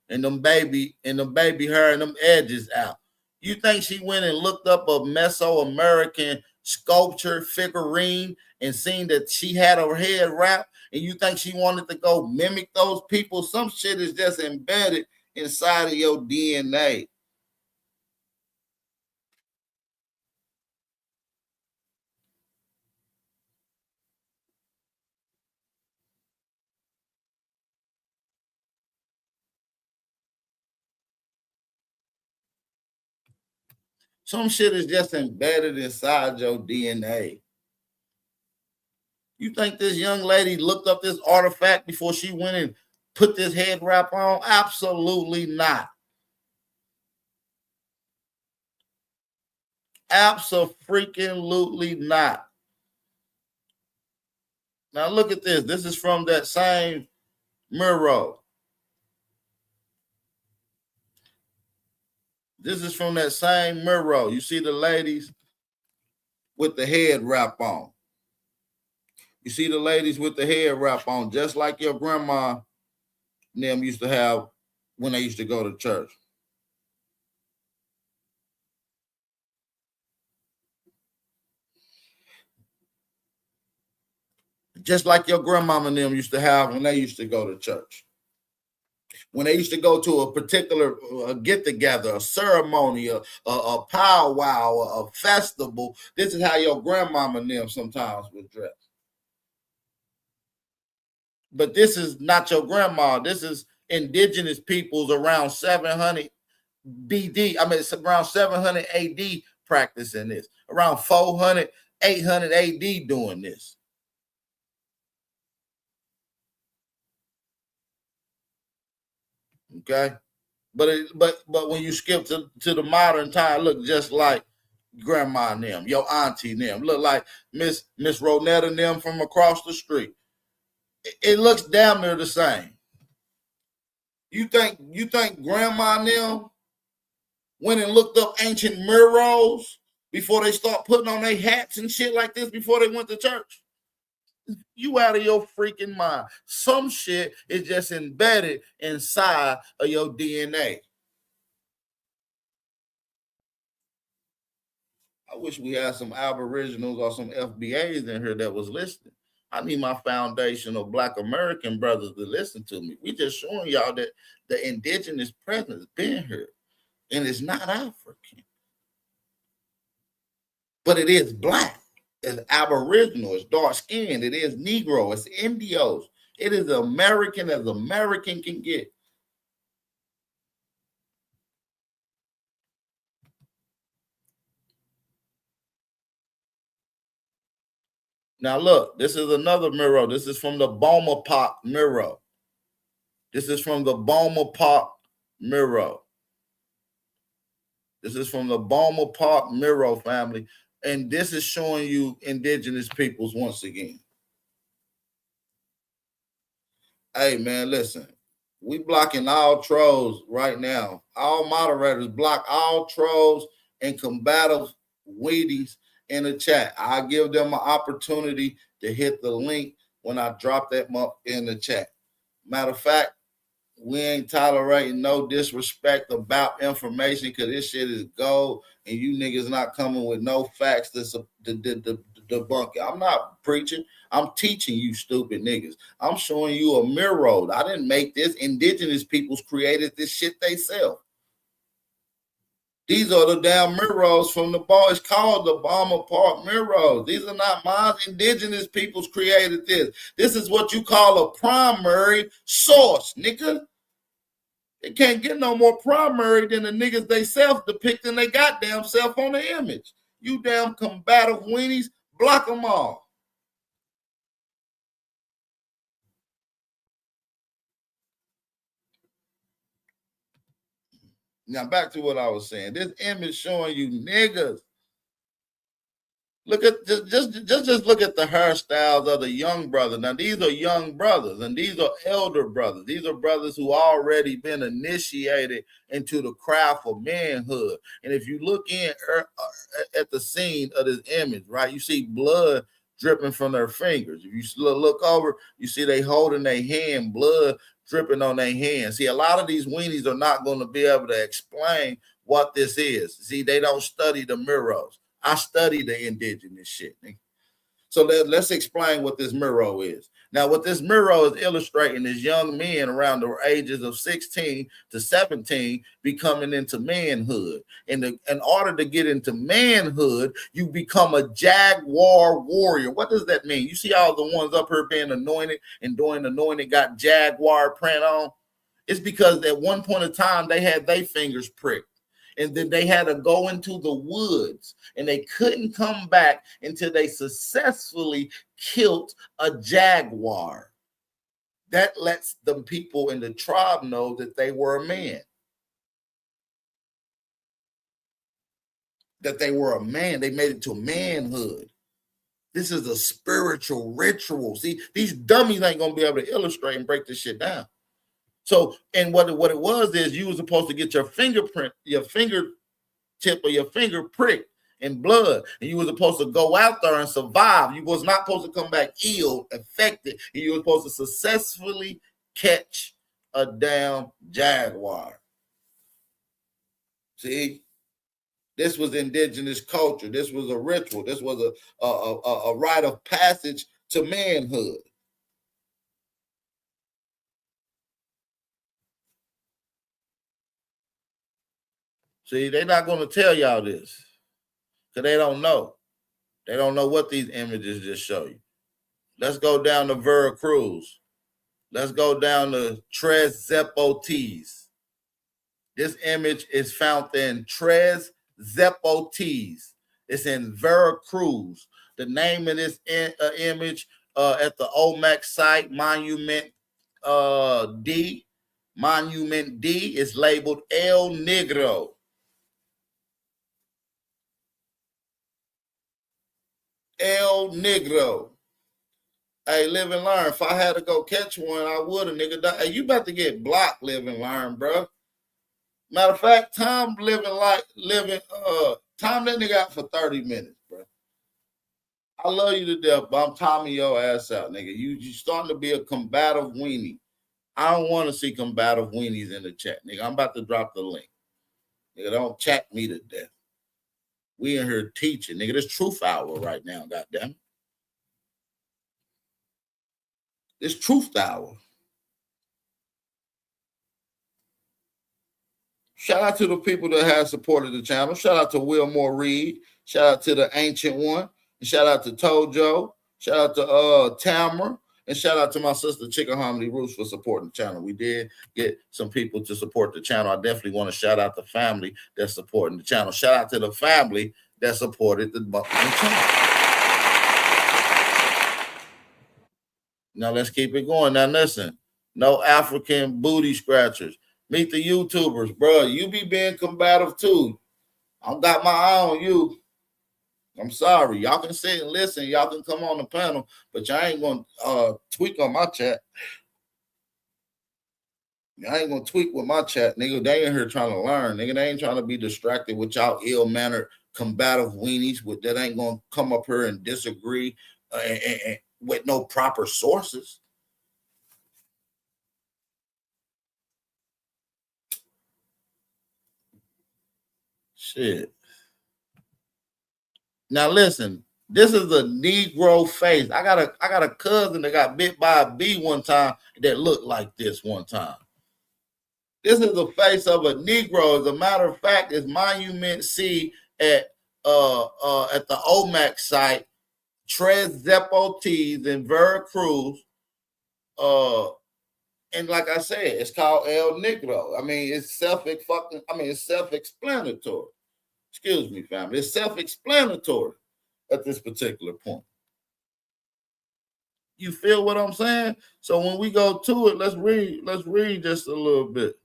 and them baby hair and them edges out. You think she went and looked up a Mesoamerican sculpture figurine and seen that she had her head wrapped, and you think she wanted to go mimic those people? Some shit is just embedded inside of your DNA. Some shit is just embedded inside your DNA. You think this young lady looked up this artifact before she went and put this head wrap on? Absolutely not. Absolutely not. Now look at this. This is from that same mural. This is from that same mural. You see the ladies with the head wrap on. You see the ladies with the head wrap on, just like your grandma and them used to have when they used to go to church. Just like your grandmama and them used to have when they used to go to church. When they used to go to a particular get-together, a ceremony, a powwow, a festival, this is how your grandmama and them sometimes would dress. But this is not your grandma. This is indigenous peoples around 700 BD. I mean, it's around 700 AD practicing this. Around 400, 800 AD doing this. Okay, but when you skip to the modern time, look just like grandma and them, your auntie and them, look like Miss Ronetta and them from across the street. It looks damn near the same. You think grandma and them went and looked up ancient mirrors before they start putting on their hats and shit like this before they went to church? You out of your freaking mind. Some shit is just embedded inside of your DNA. I wish we had some Aboriginals or some FBAs in here that was listening. I need my foundational Black American brothers to listen to me. We just showing y'all that the indigenous presence been here, and it's not African, but it is Black. It's Aboriginal. It's dark skinned. It is Negro. It's Indios. It is American as American can get. Now look, this is another mirror. This is from the Bomapop mirror. This is from the Bomapop mirror. This is from the Bomapop mirror family. And this is showing you indigenous peoples once again. Hey man, listen. We blocking all trolls right now. All moderators block all trolls and combative weedies in the chat. I give them an opportunity to hit the link when I drop that in the chat. Matter of fact, we ain't tolerating no disrespect about information because this shit is gold and you niggas not coming with no facts to debunk it. I'm not preaching. I'm teaching you stupid niggas. I'm showing you a mirror. I didn't make this. Indigenous peoples created this shit they sell. These are the damn mirrors from the ball. It's called the Bomapop mirrors. These are not mine. Indigenous peoples created this. This is what you call a primary source, nigga. They can't get no more primary than the niggas they self-depicting they goddamn self on the image. You damn combative weenies, block them all. Now back to what I was saying. This image showing you niggas. Look at just look at the hairstyles of the young brother. Now these are young brothers and these are elder brothers. These are brothers who already been initiated into the craft of manhood. And if you look in at the scene of this image, right, you see blood dripping from their fingers. If you look over, you see they holding their hand, blood dripping on their hands. See, a lot of these weenies are not going to be able to explain what this is. See, they don't study the mirrors. I study the indigenous shit. So let's explain what this mirror is. Now, what this mirror is illustrating is young men around the ages of 16 to 17 becoming into manhood. And in order to get into manhood, you become a jaguar warrior. What does that mean? You see all the ones up here being anointed and doing anointed got jaguar print on? It's because at one point in time, they had their fingers pricked. And then they had to go into the woods and they couldn't come back until they successfully killed a jaguar. That lets the people in the tribe know that they were a man. That they were a man. They made it to manhood. This is a spiritual ritual. See, these dummies ain't going to be able to illustrate and break this shit down. So, and what it was is you were supposed to get your fingerprint, your fingertip or your finger pricked in blood, and you were supposed to go out there and survive. You was not supposed to come back ill, affected, and you were supposed to successfully catch a damn jaguar. See, this was indigenous culture. This was a ritual. This was a rite of passage to manhood. See, they're not going to tell y'all this because they don't know. They don't know what these images just show you. Let's go down to Veracruz. Let's go down to Tres Zapotes. This image is found in Tres Zapotes. It's in Veracruz. The name of this image at the Olmec site, Monument D, Monument D is labeled El Negro. El Negro. Hey, live and learn. If I had to go catch one, I would have, nigga. Hey, you about to get blocked, live and learn, bro. Matter of fact, Tom time that nigga out for 30 minutes, bro. I love you to death, but I'm timing your ass out, nigga. You starting to be a combative weenie. I don't want to see combative weenies in the chat, nigga. I'm about to drop the link. Nigga, don't chat me to death. We in here teaching, nigga. This truth hour right now, goddamn. This truth hour. Shout out to the people that have supported the channel. Shout out to Wilmore Reed. Shout out to the Ancient One. And shout out to Tojo. Shout out to Tamara. And shout out to my sister Chicken Harmony Roots for supporting the channel. We did get some people to support the channel. I definitely want to shout out the family that's supporting the channel. Shout out to the family that supported the channel. Now let's keep it going. Now listen, no African booty scratchers. Meet the YouTubers, bro. You be being combative too. I got my eye on you. I'm sorry. Y'all can sit and listen. Y'all can come on the panel, but y'all ain't gonna tweak on my chat. Y'all ain't gonna tweak with my chat, nigga. They ain't here trying to learn, nigga. They ain't trying to be distracted with y'all ill-mannered, combative weenies that ain't gonna come up here and disagree and with no proper sources. Shit. Now listen, this is a Negro face. I got a cousin that got bit by a bee one time that looked like this one time. This is the face of a Negro. As a matter of fact, it's Monument C at the OMAC site. Tres Zapotes in Veracruz. And like I said, it's called El Negro. I mean, it's self-explanatory. Excuse me, family. It's self-explanatory at this particular point. You feel what I'm saying? So when we go to it, let's read just a little bit.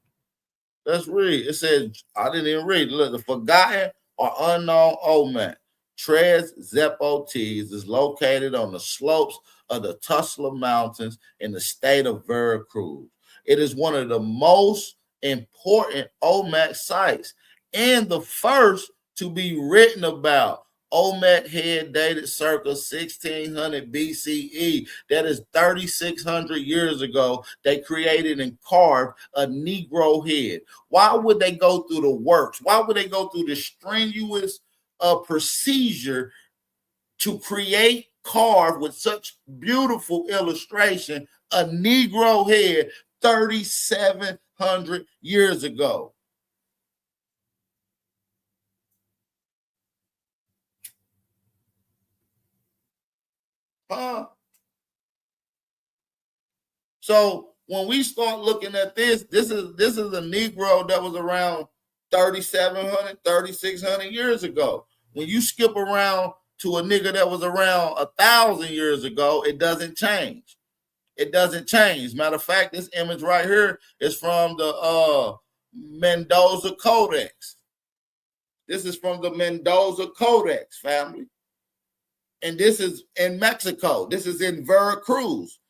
Let's read. It says, I didn't even read. Look, the forgotten or unknown OMAC. Tres Zapotes is located on the slopes of the Tuxtla Mountains in the state of Veracruz. It is one of the most important OMAC sites and the first to be written about. OMAC head dated circa 1600 BCE. That is 3,600 years ago. They created and carved a Negro head. Why would they go through the works? Why would they go through the strenuous procedure to carve with such beautiful illustration a Negro head 3,700 years ago? So when we start looking at this is a Negro that was around 3,700, 3,600 years ago. When you skip around to a nigga that was around 1,000 years ago, it doesn't change. It doesn't change. Matter of fact, this image right here is from the Mendoza Codex. This is from the Mendoza Codex, family. And this is in Mexico. This is in Veracruz.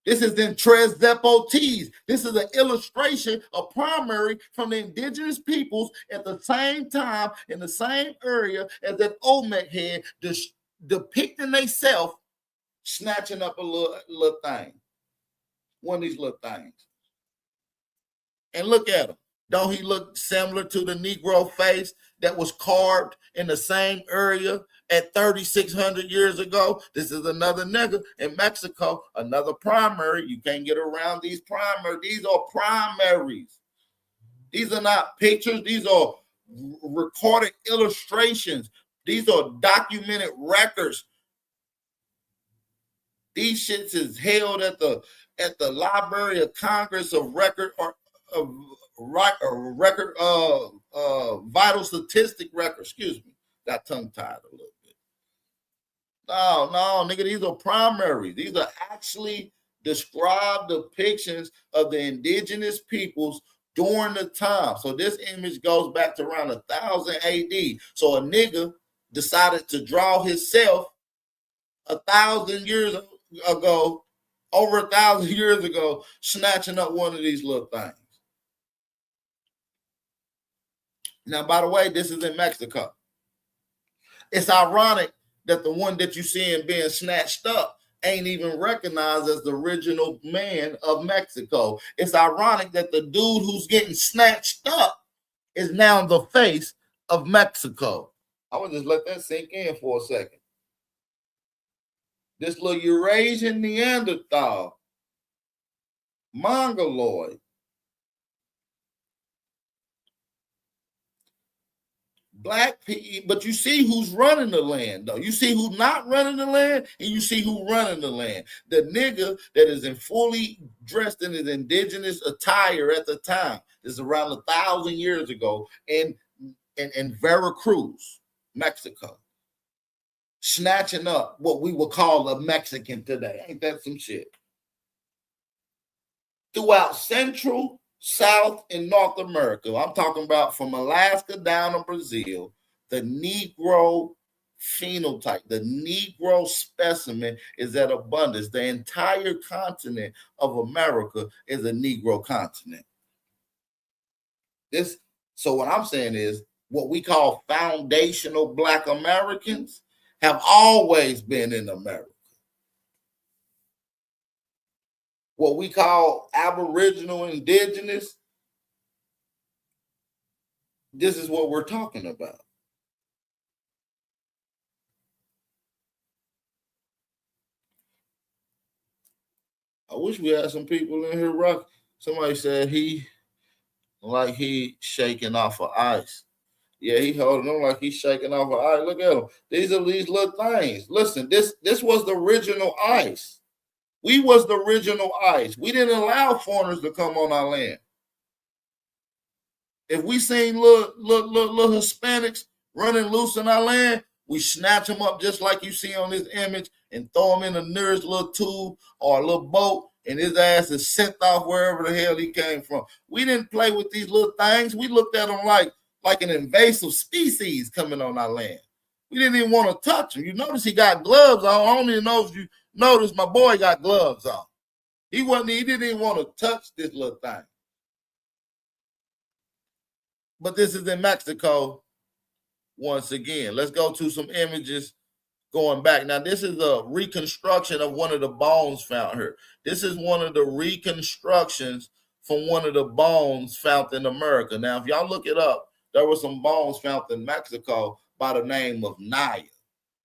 This is in Tres Zapotes. This is an illustration, a primary from the indigenous peoples at the same time in the same area as that Olmec head, depicting themselves snatching up a little thing. One of these little things. And look at him. Don't he look similar to the Negro face that was carved in the same area at 3,600 years ago? This is another nigga in Mexico, another primary. You can't get around these primaries. These are primaries. These are not pictures. These are recorded illustrations. These are documented records. These shits is held at the Library of Congress of record or of record vital statistic record. Excuse me, got tongue tied a little bit. No, nigga, these are primaries. These are actually describe depictions of the indigenous peoples during the time. So this image goes back to around 1000 AD. So a nigga decided to draw himself 1,000 years ago, over 1,000 years ago, snatching up one of these little things. Now, by the way, this is in Mexico. It's ironic that the one that you see in being snatched up ain't even recognized as the original man of Mexico. It's ironic that the dude who's getting snatched up is now the face of Mexico. I would just let that sink in for a second. This little Eurasian Neanderthal, Mongoloid, black people, but you see who's running the land, though. You see who's not running the land, and you see who's running the land. The nigga that is in fully dressed in his indigenous attire at the time is around 1,000 years ago in Veracruz, Mexico, snatching up what we would call a Mexican today. Ain't that some shit? Throughout Central, South, and North America, I'm talking about from Alaska down to Brazil, the Negro phenotype, the Negro specimen is at abundance. The entire continent of America is a Negro continent. So what I'm saying is, what we call foundational Black Americans have always been in America. What we call Aboriginal, Indigenous, this is what we're talking about. I wish we had some people in here rock. Somebody said he shaking off of ice. Yeah, he holding on like he's shaking off of ice. Look at him. These are these little things. Listen, this was the original ice. We was the original ice. We didn't allow foreigners to come on our land. If we seen little Hispanics running loose in our land, we snatch them up just like you see on this image and throw them in the nearest little tube or a little boat, and his ass is sent off wherever the hell he came from. We didn't play with these little things. We looked at them like an invasive species coming on our land. We didn't even want to touch him. You notice he got gloves on. I don't even know if you notice my boy got gloves on. He didn't even want to touch this little thing. But this is in Mexico once again. Let's go to some images going back. Now, this is a reconstruction of one of the bones found here. This is one of the reconstructions from one of the bones found in America. Now, if y'all look it up, there were some bones found in Mexico by the name of Naya.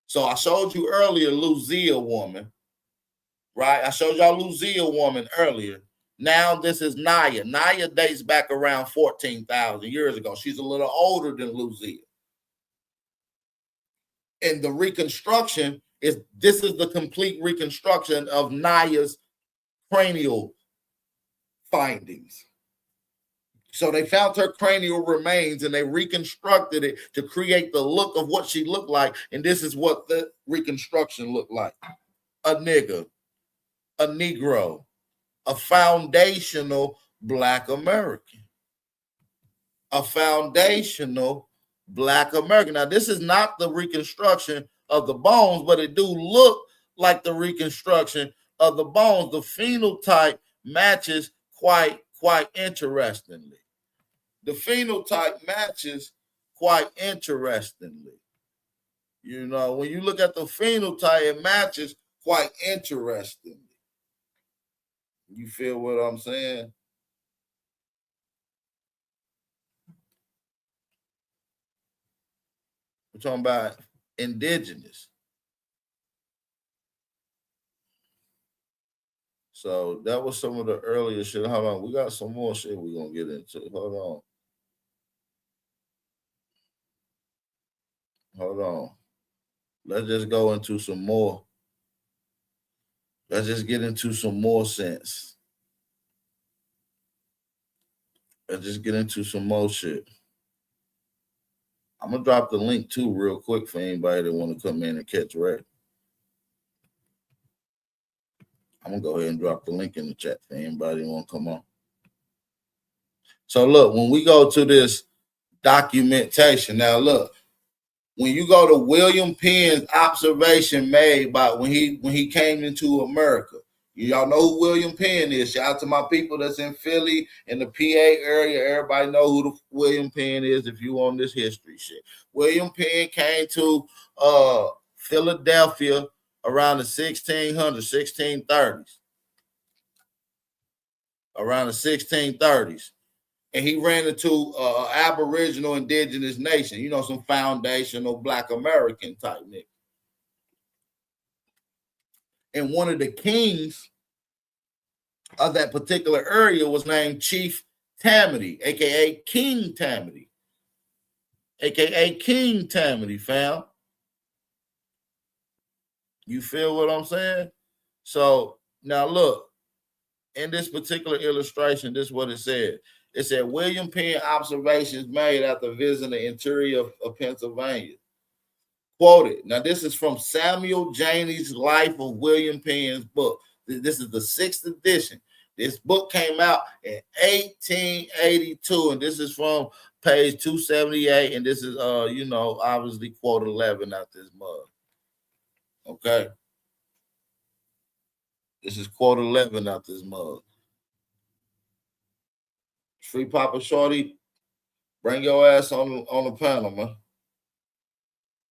So I showed you earlier Luzia woman, right? I showed y'all Luzia woman earlier. Now this is Naya. Naya dates back around 14,000 years ago. She's a little older than Luzia. And the reconstruction is the complete reconstruction of Naya's cranial findings. So they found her cranial remains and they reconstructed it to create the look of what she looked like. And this is what the reconstruction looked like. A nigga, a Negro, a foundational Black American. A foundational Black American. Now, this is not the reconstruction of the bones, but it do look like the reconstruction of the bones. The phenotype matches quite interestingly. The phenotype matches quite interestingly. You know, when you look at the phenotype, it matches quite interestingly. You feel what I'm saying? We're talking about indigenous. So that was some of the earlier shit. Hold on. We got some more shit we're going to get into. Hold on. Let's just go into some more. Let's just get into some more sense. Let's just get into some more shit. I'm going to drop the link too real quick for anybody that want to come in and catch Ray. I'm gonna go ahead and drop the link in the chat for anybody who want to come on. So look, when we go to this documentation, now look, when you go to William Penn's observation made by when he came into America, y'all know who William Penn is. Shout out to my people that's in Philly and the PA area. Everybody know who the William Penn is if you on this history shit. William Penn came to Philadelphia around the 1630s. Around the 1630s. And he ran into Aboriginal indigenous nation, you know, some foundational Black American type nigga. And one of the kings of that particular area was named Chief Tammany, aka King Tammany, fam. You feel what I'm saying? So now look, in this particular illustration, this is what it said. It said William Penn observations made after visiting the interior of Pennsylvania. Quoted. Now, this is from Samuel Janey's Life of William Penn's book. This is the 6th edition. This book came out in 1882, and this is from page 278, and this is, obviously quote 11 out this mug. Okay? This is quote 11 out this mug. Free Papa Shorty, bring your ass on the panel, man.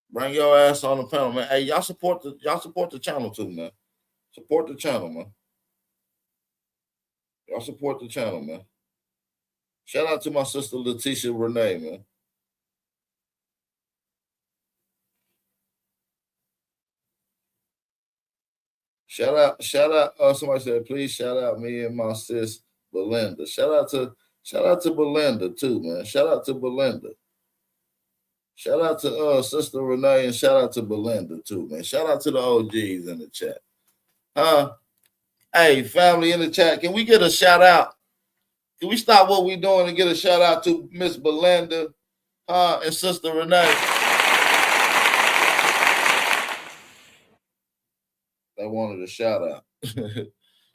Bring your ass on the panel, man. Hey, y'all support the channel too, man. Support the channel, man. Y'all support the channel, man. Shout out to my sister Leticia Renee, man. Shout out. Somebody said, please shout out me and my sis Belinda. Shout out to Belinda too, man. Shout out to Belinda. Shout out to Sister Renee and shout out to Belinda too, man. Shout out to the OGs in the chat. Hey, family in the chat, can we get a shout out? Can we stop what we're doing and get a shout out to Miss Belinda and Sister Renee? They wanted a shout out.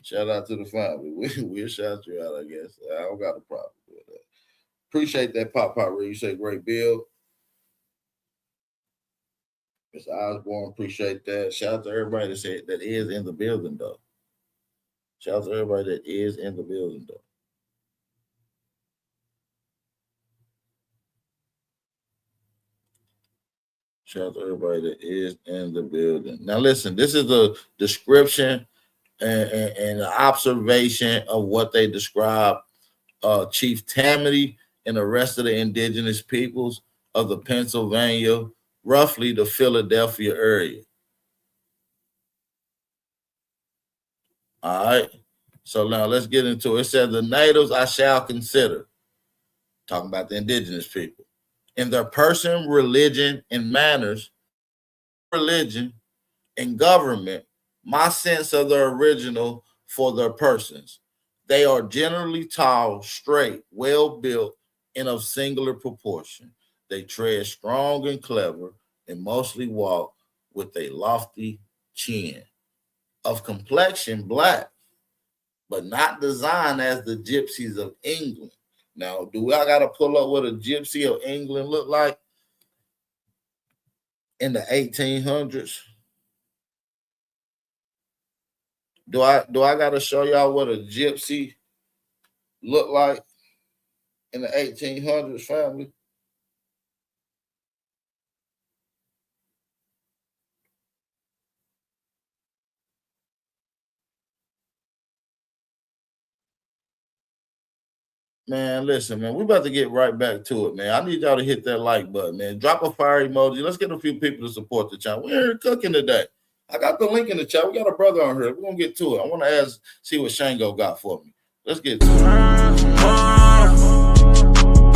Shout out to the family. We'll shout you out, I guess. I don't got a problem with that. Appreciate that, Pop Reed. You say great build. Mr. Osborne, appreciate that. Shout out to everybody that is in the building, though. Shout out to everybody that is in the building, though. Shout out to everybody that is in the building. Now, listen, this is the description and the observation of what they describe Chief Tammany and the rest of the indigenous peoples of the Pennsylvania, roughly the Philadelphia area. All right. So now let's get into it. It says the natives I shall consider, talking about the indigenous people, in their person, religion, and manners, religion, and government, my sense of the original for their persons. They are generally tall, straight, well-built, and of singular proportion. They tread strong and clever, and mostly walk with a lofty chin. Of complexion, black, but not designed as the gypsies of England. Now, do I got to pull up what a gypsy of England looked like in the 1800s? Do I got to show y'all what a gypsy looked like in the 1800s, family? Man, listen, man, we about to get right back to it, man. I need y'all to hit that like button, man. Drop a fire emoji. Let's get a few people to support the channel. We're here cooking today. I got the link in the chat. We got a brother on here. We're going to get to it. I want to see what Shango got for me. Let's get to it.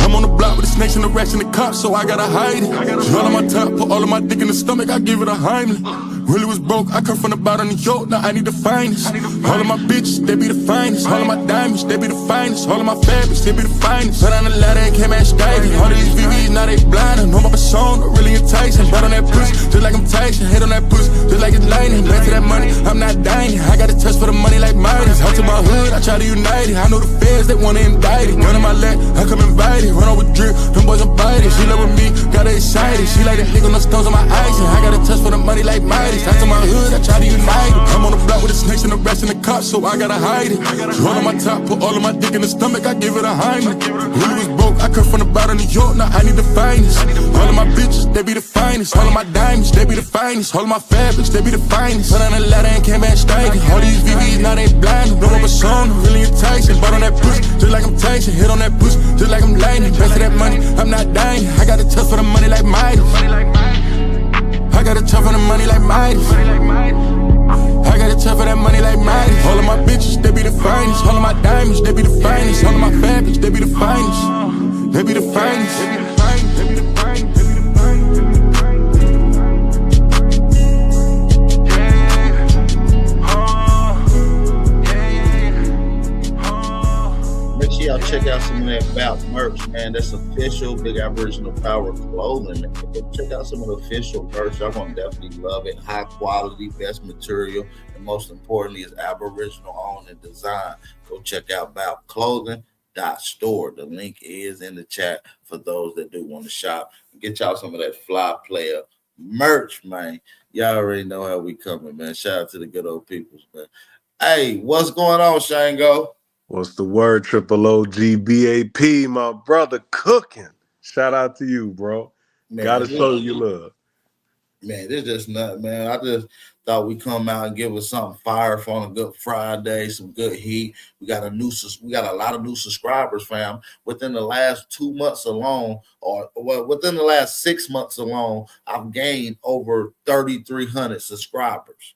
I'm on the block with the snakes and the rats and the cops, so I gotta hide it. All on my top, put all of my dick in the stomach, I give it a Heimlich. Really was broke, I come from the bottom of New York, now I need the finest. All of my bitches, they be the finest. All of my diamonds, they be the finest. All of my fabrics, they be the finest. Put on the ladder and came at Skype. All of these VVs, now they blind. I know my persona, really enticing. But on that pussy, just like I'm Tyson. Hit on that pussy, just like it's lightning. Back to that money, I'm not not dying. I got a touch for the money like Midas. Out to my hood, I try to unite it. I know the feds, they wanna indict it. Gun in my leg, I come invited. Run over drip, them boys are biting. She love with me, got her excited. She like the nigga, no stones on my eyes. And I got a touch for the money like Midas. Out to my hood, I try to unite it. I'm on the block with the snakes and the rest in the cops, so I gotta hide it. Roll on my top, put all of my dick in the stomach, I give it a Heimlich. Really was broke, I come from the bottom of New York, now I need the finest. All of my bitches, they be the finest. All of my diamonds, they be the finest. All of my fabrics, they be the finest. Put on a ladder and came back striking. All these VVs, now they blind. Blow up a song, really enticing. Bought on that push, just like I'm Tyson. Hit on that push, just like I'm lightning. Best of that money, I'm not dying. I got a touch for the money like Midas. I got a touch for the money like Midas. I got a touch for that money like Midas. All of my bitches, they be the finest. All of my diamonds, they be the finest. All of my fabrics, they be the finest. They be the finest. They be the finest. They be the finest. They be the finest. They be the finest. Make sure y'all check out some of that Bout merch, man. That's official Big Aboriginal Power clothing. Man. Go check out some of the official merch. Y'all gonna definitely love it. High quality, best material, and most importantly is Aboriginal owned and designed. Go check out Bout Clothing.store. The link is in the chat for those that do want to shop. Get y'all some of that fly player merch, man. Y'all already know how we coming, man. Shout out to the good old peoples, man. Hey, what's going on, Shango? What's the word? Triple OG BAP, my brother cooking. Shout out to you, bro. Man, Gotta show you love. Man, this just not, man. I just thought we come out and give us something fire for on a good Friday, some good heat. We got a lot of new subscribers, fam. Within the last 2 months alone, or well, within the last 6 months alone, I've gained over 3,300 subscribers.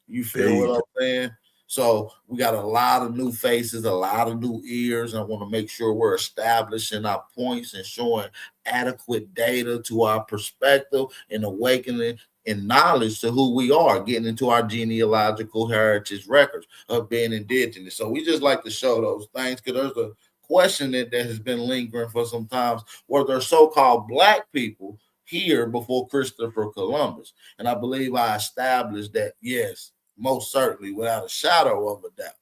You feel what I'm saying? So we got a lot of new faces, a lot of new ears. I want to make sure we're establishing our points and showing adequate data to our perspective and awakening and knowledge to who we are, getting into our genealogical heritage records of being indigenous. So we just like to show those things because there's a question that has been lingering for some time. Were there so-called Black people here before Christopher Columbus? And I believe I established that, yes, most certainly, without a shadow of a doubt.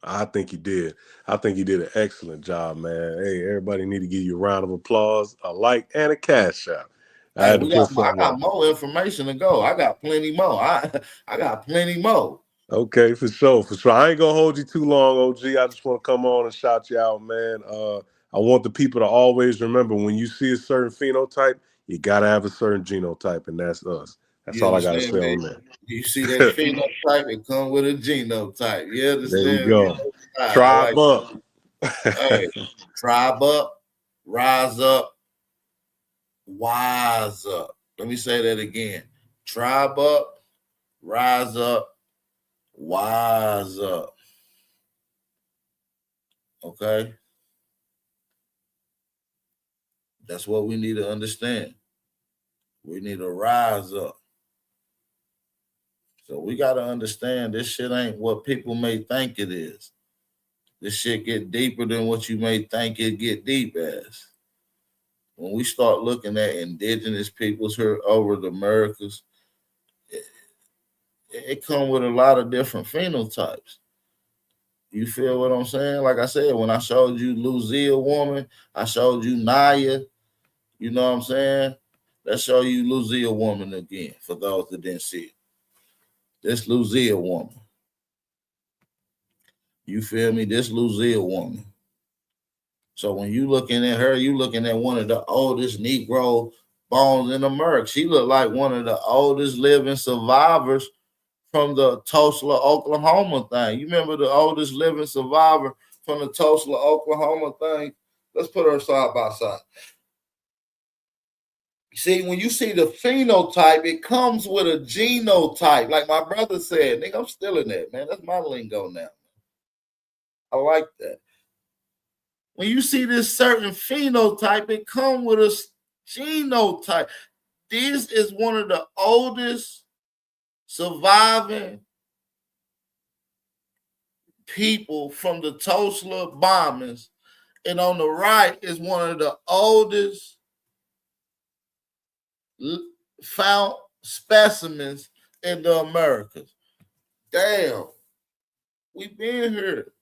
I think you did. I think you did an excellent job, man. Hey, everybody need to give you a round of applause, a like, and a cash out. I got more information to go. I got plenty more. I got plenty more. Okay, for sure, for sure. I ain't gonna hold you too long, OG. I just want to come on and shout you out, man. I want the people to always remember when you see a certain phenotype, you gotta have a certain genotype, and that's us. That's all I gotta say on that. You see that phenotype, it comes with a genotype. You understand? There you go. Tribe up. Hey, tribe up, rise up, wise up. Let me say that again. Tribe up, rise up, wise up. Okay? That's what we need to understand. We need to rise up. So we got to understand this shit ain't what people may think it is. This shit get deeper than what you may think it get deep as. When we start looking at indigenous peoples here over the Americas, it come with a lot of different phenotypes. You feel what I'm saying? Like I said, when I showed you Luzia woman, I showed you Naya. You know what I'm saying? Let's show you Luzia woman again for those that didn't see it. This Luzia woman. You feel me? This Luzia woman. So when you looking at her, you looking at one of the oldest Negro bones in America. She looked like one of the oldest living survivors from the Tulsa, Oklahoma thing. You remember the oldest living survivor from the Tulsa, Oklahoma thing? Let's put her side by side. See, when you see the phenotype, it comes with a genotype. Like my brother said, nigga, I'm still in that, man. That's my lingo now. I like that. When you see this certain phenotype, it comes with a genotype. This is one of the oldest surviving people from the Tulsa bombings. And on the right is one of the oldest found specimens in the Americas. Damn, we've been here.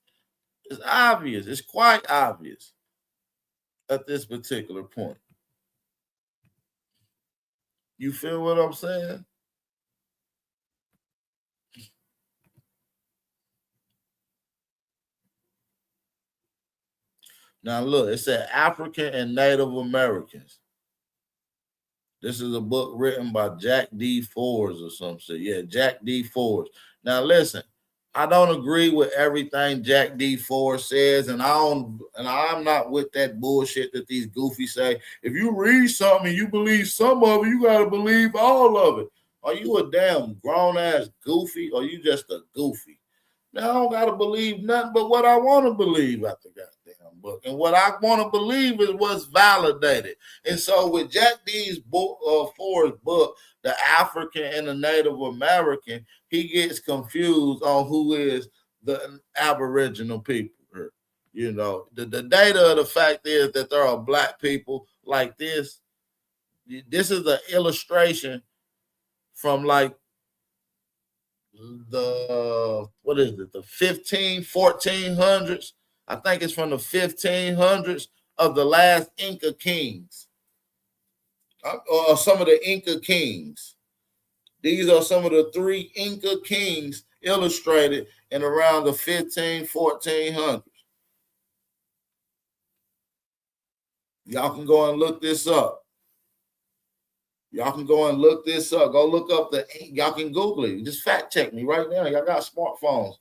It's obvious. It's quite obvious at this particular point. You feel what I'm saying? Now look, it said African and Native Americans. This is a book written by Jack D. Forrest or something. Yeah, Jack D. Forrest. Now listen, I don't agree with everything Jack D. Forrest says, and I'm not with that bullshit that these goofies say. If you read something and you believe some of it, you gotta believe all of it. Are you a damn grown-ass goofy, or you just a goofy? Now I don't gotta believe nothing but what I want to believe out the goddamn book, and what I want to believe is what's validated. And so with Jack D. Forrest's book, The African and the Native American, he gets confused on who is the Aboriginal people. You know, the data of the fact is that there are black people like this. This is an illustration from like the, what is it, the 1400s. I think it's from the 1500s of the last Inca kings, or some of the Inca kings. These are some of the 3 Inca kings illustrated in around the 1400s. Y'all can go and look this up. Y'all can go and look this up. Go look up y'all can Google it. Just fact check me right now. Y'all got smartphones.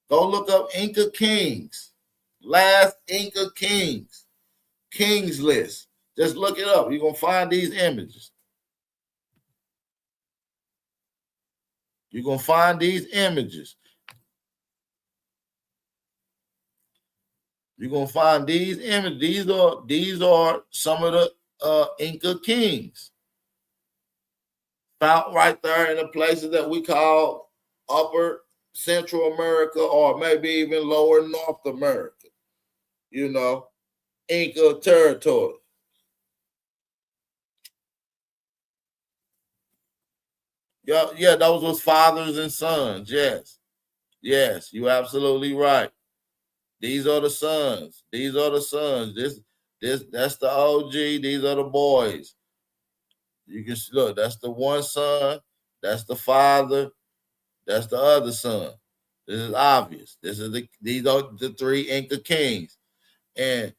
Go look up Inca Kings. Last Inca Kings. Kings list. Just look it up. You're going to find these images. You're going to find these images. You're going to find these images. These are some of the Inca Kings. Found right there in the places that we call Upper Central America, or maybe even Lower North America. You know, Inca territory. Yeah, those was fathers and sons. Yes, you're absolutely right. These are the sons. These are the sons. That's the OG. These are the boys. You can look. That's the one son. That's the father. That's the other son. This is obvious. These are the 3 Inca kings, and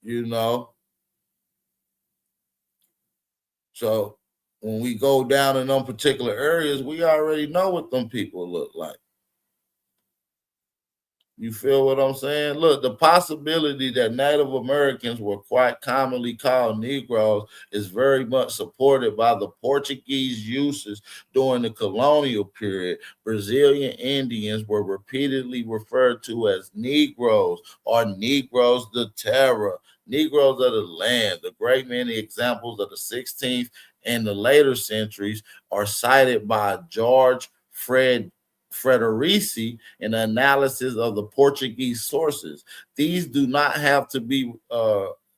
you know. So when we go down in them particular areas, we already know what them people look like. You feel what I'm saying? Look, the possibility that Native Americans were quite commonly called Negroes is very much supported by the Portuguese uses during the colonial period. Brazilian Indians were repeatedly referred to as Negroes or Negros de Terra, Negroes of the land. A great many examples of the 16th and the later centuries are cited by George Frederici in the analysis of the Portuguese sources. These do not have to be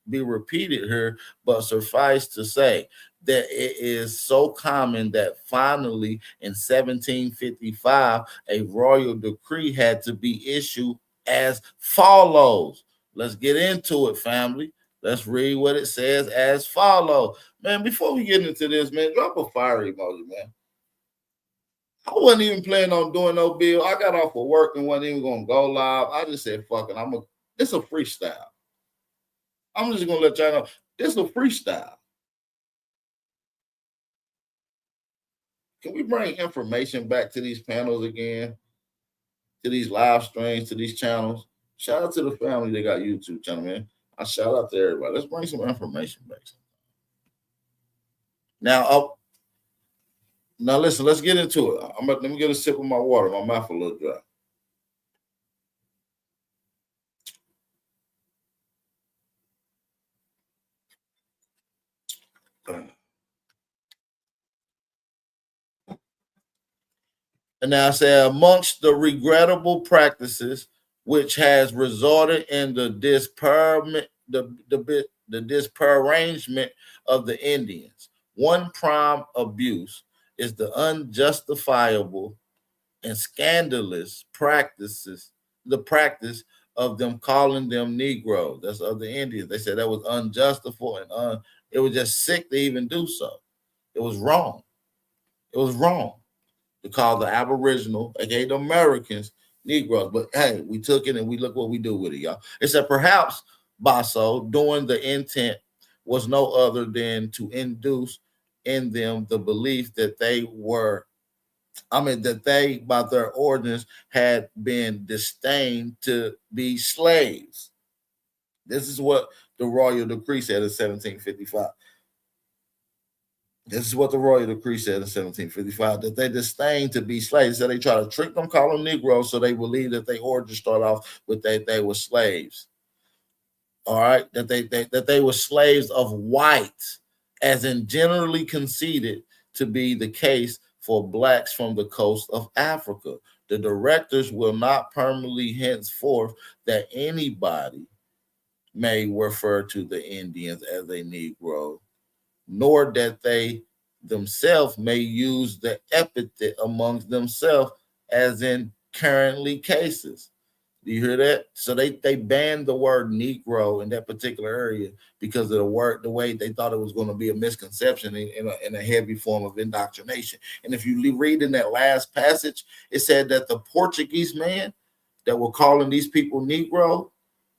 repeated here, but suffice to say that it is so common that finally in 1755 a royal decree had to be issued as follows. Let's get into it, family. Let's read what it says as follows. Man, before we get into this, man, drop a fire emoji, man. I wasn't even planning on doing no bill. I got off of work and wasn't even going to go live. I just said, fuck it. It's a freestyle. I'm just going to let y'all know. It's a freestyle. Can we bring information back to these panels again? To these live streams, to these channels? Shout out to the family that got YouTube channel, man. I shout out to everybody. Let's bring some information back. Now listen, let's get into it. Let me get a sip of my water. My mouth a little dry. And now I say, amongst the regrettable practices which has resulted in the disparagement of the Indians, one prime abuse is the unjustifiable and scandalous practice of them calling them Negroes. That's of the Indians. They said that was unjustifiable and it was just sick to even do so. It was wrong. It was wrong to call the Aboriginal, aka the Americans, Negroes. But hey, we took it and we look what we do with it, y'all. It said perhaps Basso doing the intent was no other than to induce in them the belief that they were, that they by their origins had been destined to be slaves. This is what the royal decree said in 1755. This is what the royal decree said in 1755, that they disdain to be slaves. So they try to trick them, call them Negroes, so they believe that they origin start off with that they were slaves. All right, that they were slaves of whites, as in generally conceded to be the case for blacks from the coast of Africa. The directors will not permanently henceforth that anybody may refer to the Indians as a Negro, nor that they themselves may use the epithet amongst themselves as in currently cases. Do you hear that? So they banned the word Negro in that particular area because of the way they thought it was going to be a misconception in a heavy form of indoctrination. And if you read in that last passage, it said that the Portuguese man that were calling these people Negro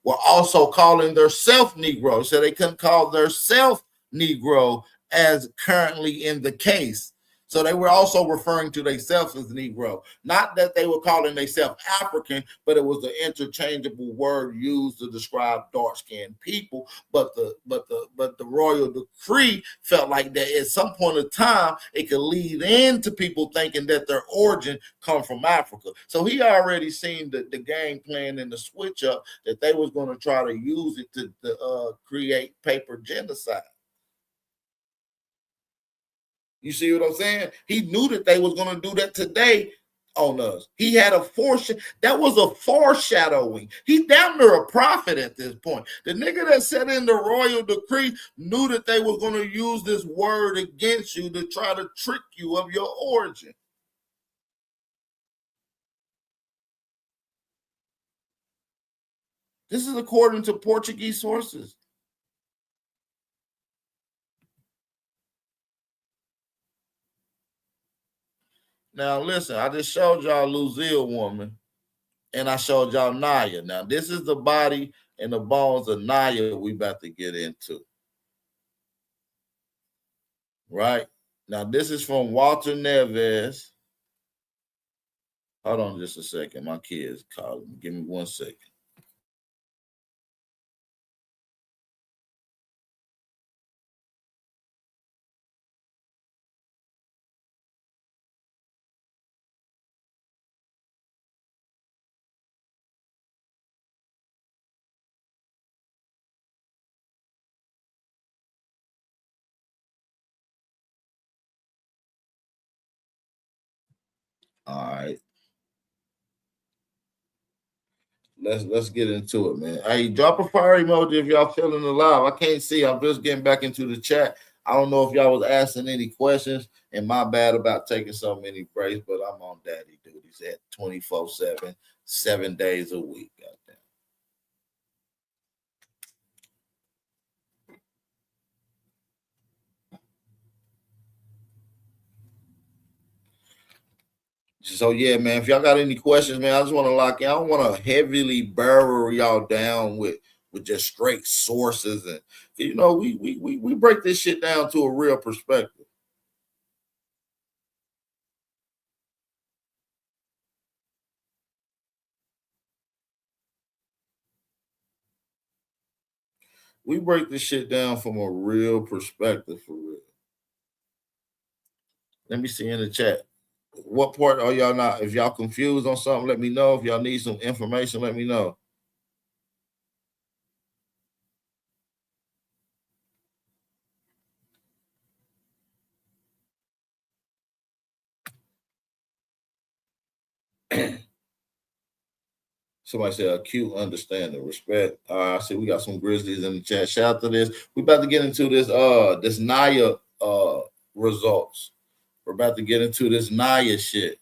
were also calling their self Negro. So they couldn't call their self Negro as currently in the case. So they were also referring to themselves as Negro. Not that they were calling themselves African, but it was an interchangeable word used to describe dark-skinned people. But the royal decree felt like that at some point in time it could lead into people thinking that their origin come from Africa. So he already seen the game plan and the switch up that they was going to try to use it to create paper genocide. You see what I'm saying? He knew that they was going to do that today on us. He had that was a foreshadowing. He damn near a prophet at this point. The nigga that said in the royal decree knew that they were going to use this word against you to try to trick you of your origin. This is according to Portuguese sources. Now, listen, I just showed y'all Lucille woman, and I showed y'all Naya. Now, this is the body and the bones of Naya we about to get into. Right? Now, this is from Walter Neves. Hold on just a second. My kid's calling me. Give me 1 second. All right. Let's get into it, man. Hey, drop a fire emoji if y'all feeling alive. I can't see. I'm just getting back into the chat. I don't know if y'all was asking any questions, and my bad about taking so many breaks, but I'm on daddy duties at 24/7, 7 days a week. Goddamn. So yeah, man, if y'all got any questions, man, I just want to lock in. I don't want to heavily burrow y'all down with just straight sources, and you know, we break this shit down to a real perspective. We break this shit down from a real perspective, for real. Let me see in the chat. What part are y'all not? If y'all confused on something, let me know. If y'all need some information, let me know. Somebody said acute understanding, respect. I see we got some Grizzlies in the chat. Shout out to this. We about to get into this this Naya results. We're about to get into this Naya shit.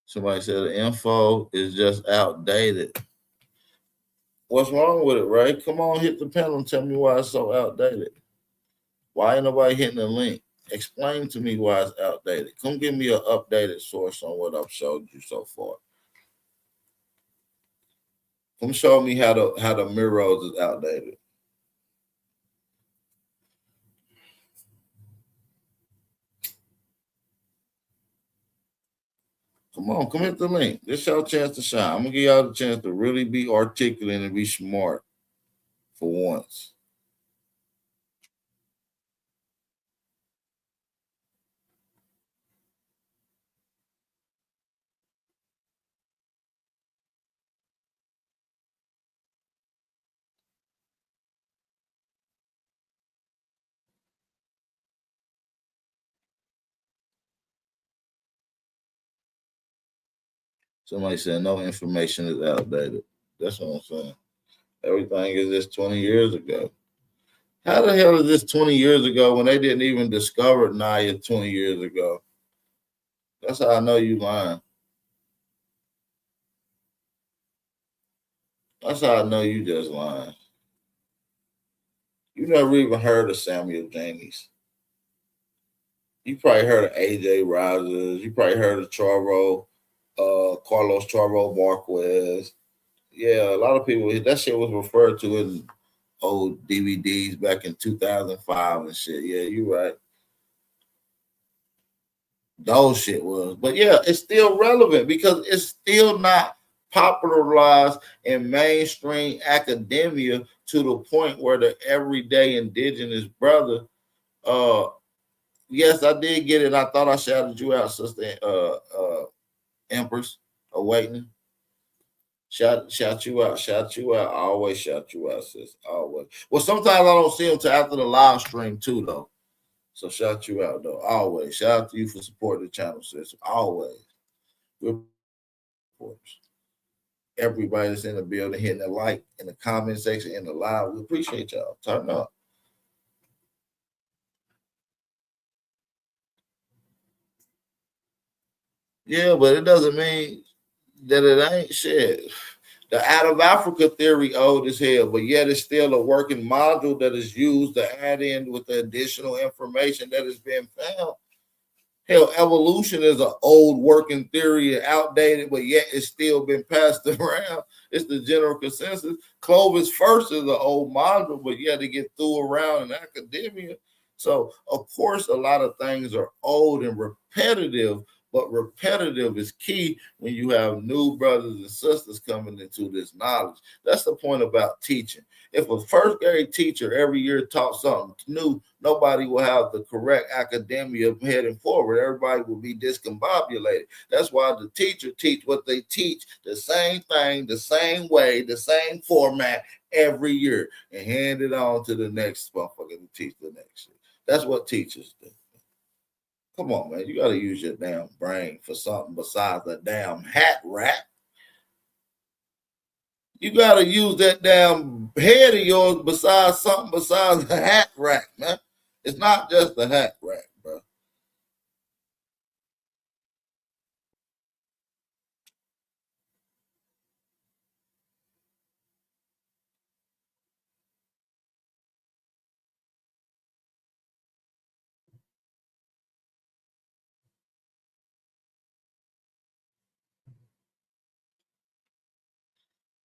Somebody said the info is just outdated. What's wrong with it, Ray? Come on, hit the panel and tell me why it's so outdated. Why ain't nobody hitting the link? Explain to me why it's outdated. Come give me an updated source on what I've showed you so far. Come show me how the mirrors is outdated. Come on, come hit the link. This your chance to shine. I'm gonna give y'all the chance to really be articulate and be smart for once. Somebody said no information is outdated. That's what I'm saying. Everything is just 20 years ago. How the hell is this 20 years ago when they didn't even discover Naya 20 years ago? That's how I know you lying. That's how I know you just lying. You never even heard of Samuel Jamies. You probably heard of AJ Rogers. You probably heard of Carlos Charo Marquez. Yeah, a lot of people, that shit was referred to in old DVDs back in 2005 and shit. Yeah, you right. Those shit was. But yeah, it's still relevant because it's still not popularized in mainstream academia to the point where the everyday indigenous brother, yes, I did get it. I thought I shouted you out, Sister Empress Awakening. Shout you out. I always shout you out, sis. Always. Well, sometimes I don't see them till after the live stream too, though. So shout you out, though. Always. Shout out to you for supporting the channel, sis. Always. We're everybody that's in the building hitting the like in the comment section in the live. We appreciate y'all. Turn up. Yeah, but it doesn't mean that it ain't shit. The out of Africa theory old as hell, but yet it's still a working module that is used to add in with the additional information that has been found. Hell, evolution is an old working theory, outdated, but yet it's still been passed around. It's the general consensus. Clovis first is an old module, but yet it get through around in academia. So, of course, a lot of things are old and repetitive, but repetitive is key when you have new brothers and sisters coming into this knowledge. That's the point about teaching. If a first grade teacher every year taught something new, nobody will have the correct academia heading forward. Everybody will be discombobulated. That's why the teacher teach what they teach, the same thing, the same way, the same format every year, and hand it on to the next motherfucker to teach the next shit. That's what teachers do. Come on, man. You got to use your damn brain for something besides a damn hat rack. You got to use that damn head of yours besides something besides the hat rack, man. It's not just the hat rack, bro.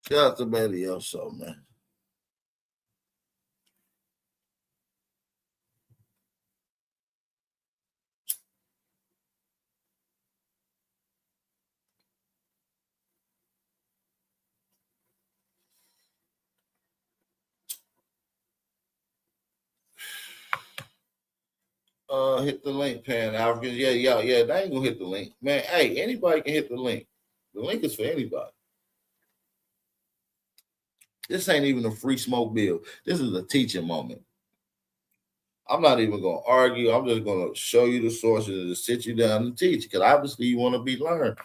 Shout out to Betty also, man. Hit the link, Pan Africans. Yeah. They ain't gonna hit the link, man. Hey, anybody can hit the link. The link is for anybody. This ain't even a free smoke bill. This is a teaching moment. I'm not even going to argue. I'm just going to show you the sources and sit you down and teach, because obviously you want to be learned.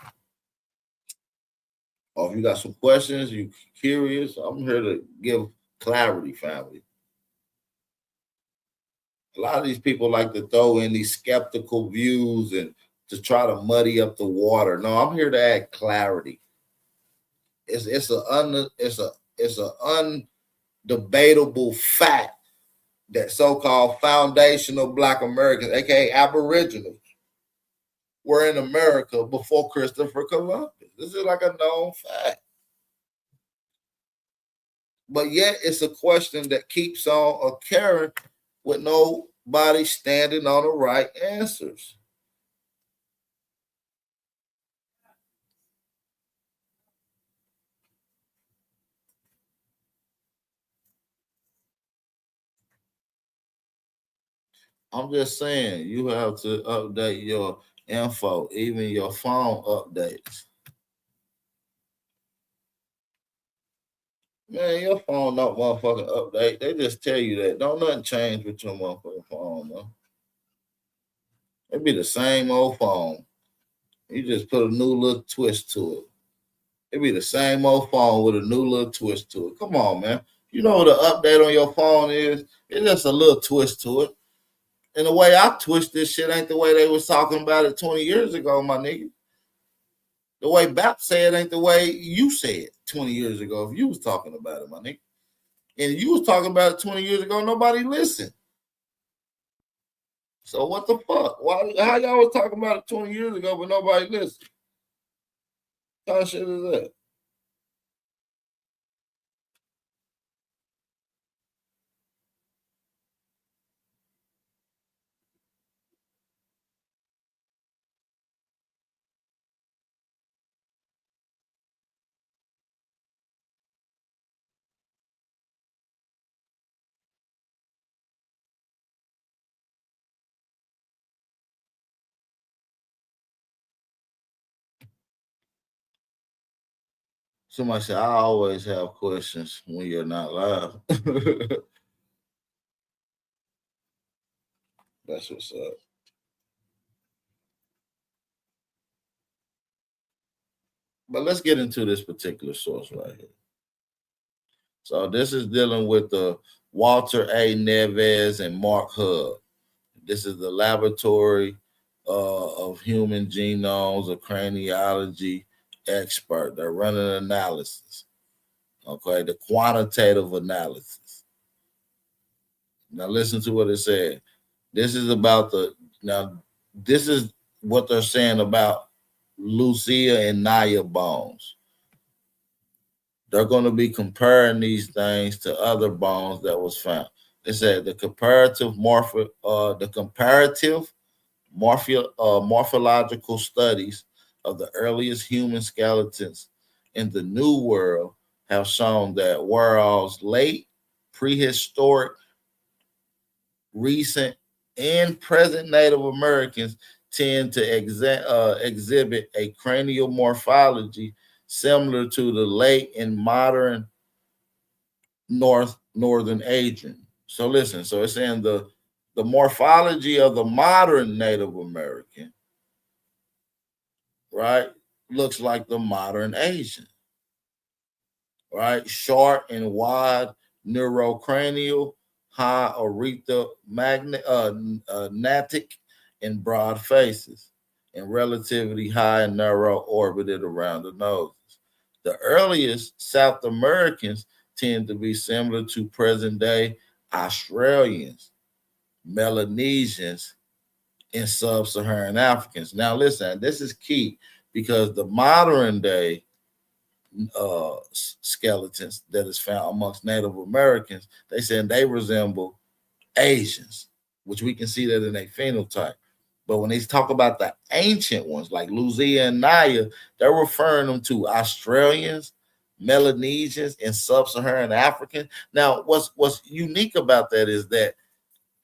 Or if you got some questions, you curious, I'm here to give clarity, family. A lot of these people like to throw in these skeptical views and to try to muddy up the water. No, I'm here to add clarity. It's an undebatable fact that so-called foundational Black Americans, aka Aboriginals, were in America before Christopher Columbus. This is like a known fact. But yet it's a question that keeps on occurring with nobody standing on the right answers. I'm just saying, you have to update your info, even your phone updates. Man, your phone don't motherfucking update. They just tell you that. Don't nothing change with your motherfucking phone, though. It be the same old phone. You just put a new little twist to it. It be the same old phone with a new little twist to it. Come on, man. You know what the update on your phone is? It's just a little twist to it. And the way I twist this shit ain't the way they was talking about it 20 years ago, my nigga. The way Bap said ain't the way you said 20 years ago if you was talking about it, my nigga. And if you was talking about it 20 years ago, nobody listened. So what the fuck? How y'all was talking about it 20 years ago but nobody listened? What kind of shit is that? Somebody said, I always have questions when you're not live. That's what's up. But let's get into this particular source right here. So this is dealing with the Walter A. Neves and Mark Hub. This is the Laboratory of Human Genomes, a craniology expert. They're running analysis. Okay, the quantitative analysis. Now listen to what it said. This is what they're saying about Lucia and Naya bones. They're going to be comparing these things to other bones that was found. They said the comparative morphological studies of the earliest human skeletons in the New World have shown that whereas late prehistoric, recent, and present Native Americans tend to exhibit a cranial morphology similar to the late and modern northern Asian. So listen, so it's saying the morphology of the modern Native American, right, looks like the modern Asian, right? Short and wide neurocranial, high arithmognatic and broad faces, and relatively high and narrow orbited around the noses. The earliest South Americans tend to be similar to present-day Australians, Melanesians, and Sub-Saharan Africans. Now listen, this is key because the modern-day skeletons that is found amongst Native Americans, they say they resemble Asians, which we can see that in a phenotype. But when they talk about the ancient ones, like Lucia and Naya, they're referring them to Australians, Melanesians, and Sub-Saharan Africans. Now, what's unique about that is that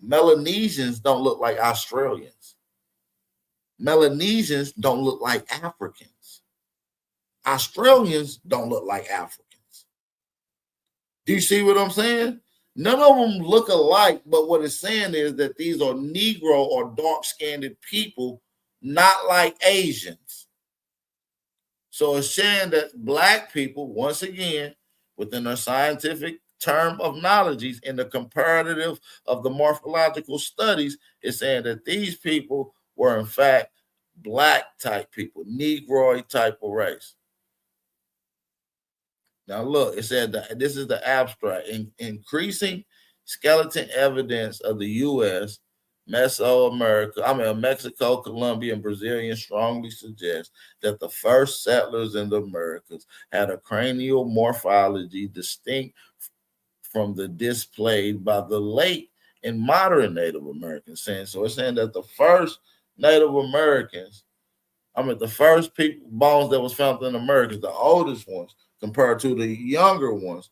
Melanesians don't look like Australians. Melanesians don't look like Africans. Australians don't look like Africans. Do you see what I'm saying? None of them look alike, but what it's saying is that these are Negro or dark-skinned people, not like Asians. So it's saying that black people, once again, within a scientific term of knowledge in the comparative of the morphological studies, is saying that these people were in fact black type people, Negroid type of race. Now look, it said that this is the abstract. Increasing skeleton evidence of the U.S., Mexico, Colombia, and Brazilian strongly suggest that the first settlers in the Americas had a cranial morphology distinct from the displayed by the late and modern Native Americans. So it's saying that the first Native Americans, the first people bones that was found in America, the oldest ones, compared to the younger ones,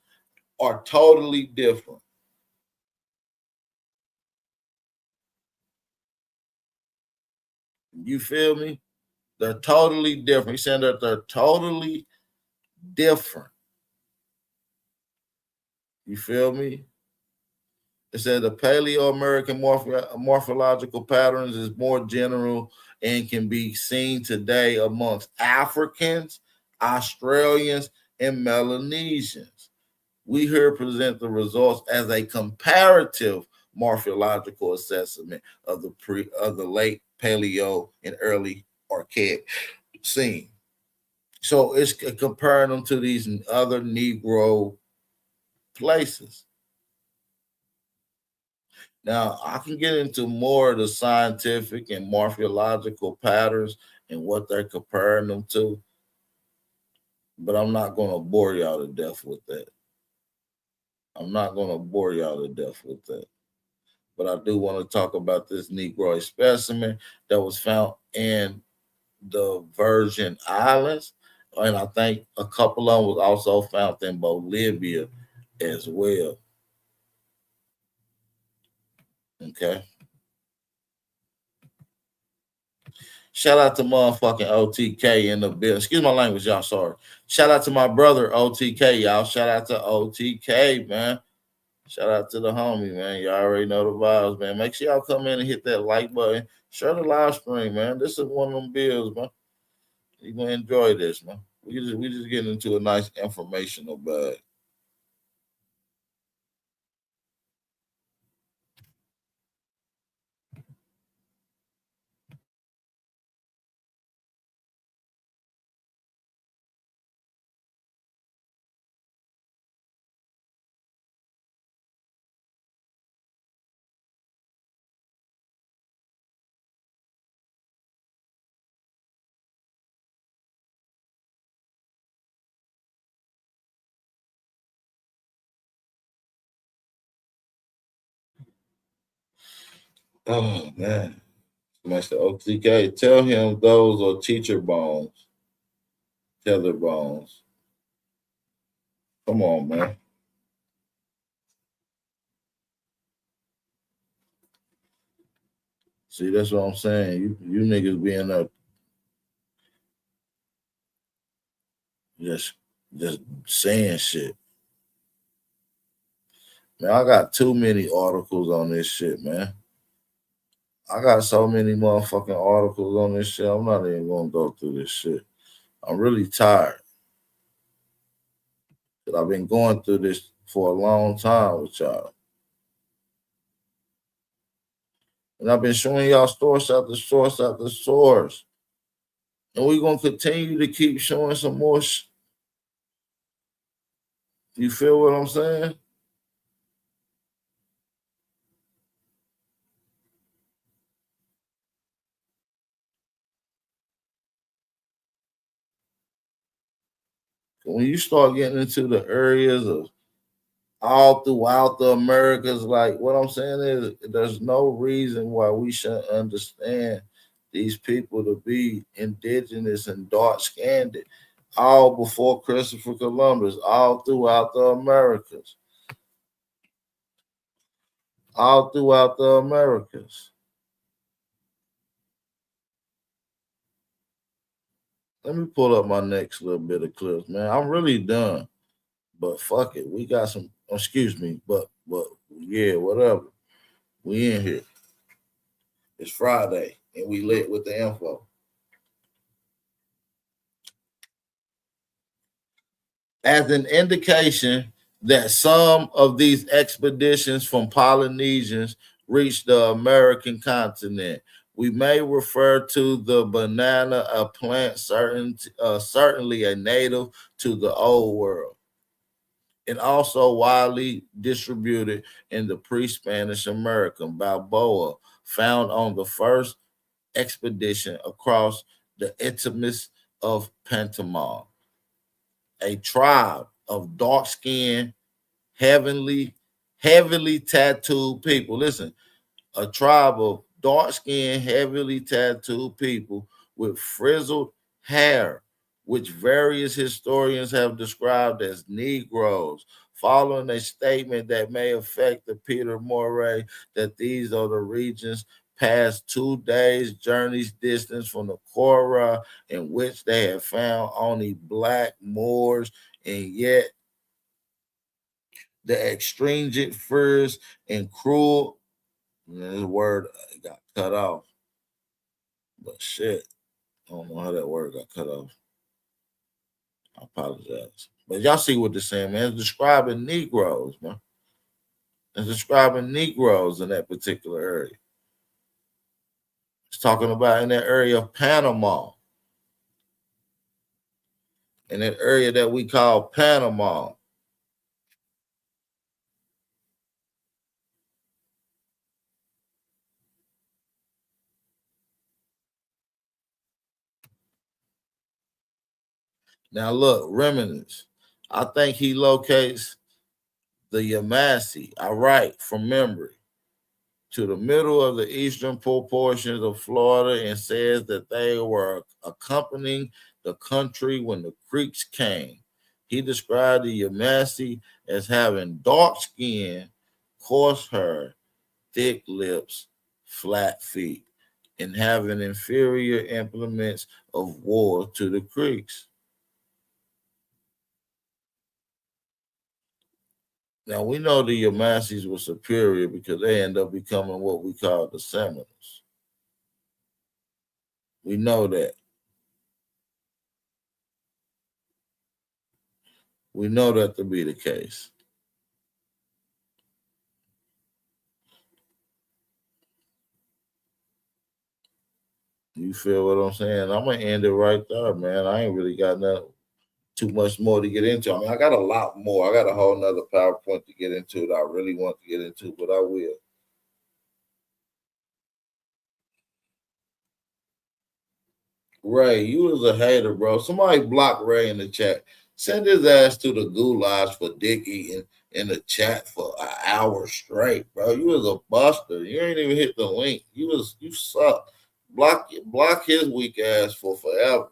are totally different. You feel me? They're totally different. He's saying that they're totally different. You feel me? It said the Paleo-American morphological patterns is more general and can be seen today amongst Africans, Australians, and Melanesians. We here present the results as a comparative morphological assessment of the late Paleo and early Archaic scene. So it's comparing them to these other Negro places. Now, I can get into more of the scientific and morphological patterns and what they're comparing them to, but I'm not going to bore y'all to death with that. But I do want to talk about this Negroid specimen that was found in the Virgin Islands, and I think a couple of them was also found in Bolivia as well. Okay. Shout out to motherfucking OTK in the building. Excuse my language, y'all. Sorry. Shout out to my brother OTK, y'all. Shout out to OTK, man. Shout out to the homie, man. Y'all already know the vibes, man. Make sure y'all come in and hit that like button. Share the live stream, man. This is one of them bills, man. You're gonna enjoy this, man. We just getting into a nice informational bag. Oh man. Master OTK, tell him those are teacher bones, tether bones. Come on, man. See, that's what I'm saying. You niggas being up just saying shit. Man, I got too many articles on this shit, man. I got so many motherfucking articles on this shit. I'm not even gonna go through this shit. I'm really tired. But I've been going through this for a long time with y'all. And I've been showing y'all source after source after source. And we're gonna continue to keep showing some more You feel what I'm saying? When you start getting into the areas of all throughout the Americas, like what I'm saying is there's no reason why we shouldn't understand these people to be indigenous and dark-skinned all before Christopher Columbus, all throughout the Americas. All throughout the Americas. Let me pull up my next little bit of clips, man. I'm really done. But fuck it. We got some excuse me, but yeah, whatever. We in here. It's Friday, and we lit with the info. As an indication that some of these expeditions from Polynesians reached the American continent, we may refer to the banana, a plant certainly a native to the Old World, and also widely distributed in the pre-Spanish American. Balboa found on the first expedition across the Isthmus of Panama, a tribe of dark-skinned, heavily tattooed people. Listen, a tribe of dark-skinned, heavily tattooed people with frizzled hair, which various historians have described as Negroes, following a statement that may affect the Peter Moray that these are the regions past 2 days' journey's distance from the Cora, in which they have found only black Moors, and yet the extrinsic furs and cruel. This word got cut off, but shit, I don't know how that word got cut off. I apologize, but y'all see what they're saying, man. It's describing Negroes, man. It's describing Negroes in that particular area. It's talking about in that area of Panama, in that area that we call Panama. Now look, remnants. I think he locates the Yamasee, I write from memory, to the middle of the eastern portions of Florida, and says that they were accompanying the country when the Creeks came. He described the Yamasee as having dark skin, coarse hair, thick lips, flat feet, and having inferior implements of war to the Creeks. Now, we know the Yamasees were superior because they end up becoming what we call the Seminoles. We know that. We know that to be the case. You feel what I'm saying? I'm going to end it right there, man. I ain't really got nothing too much more to get into. I mean, I got a lot more. I got a whole nother PowerPoint to get into that I really want to get into, but I will. Ray, you was a hater, bro. Somebody block Ray in the chat. Send his ass to the goulash for dick eating in the chat for an hour straight, bro. You was a buster. You ain't even hit the link. You suck. Block his weak ass for forever.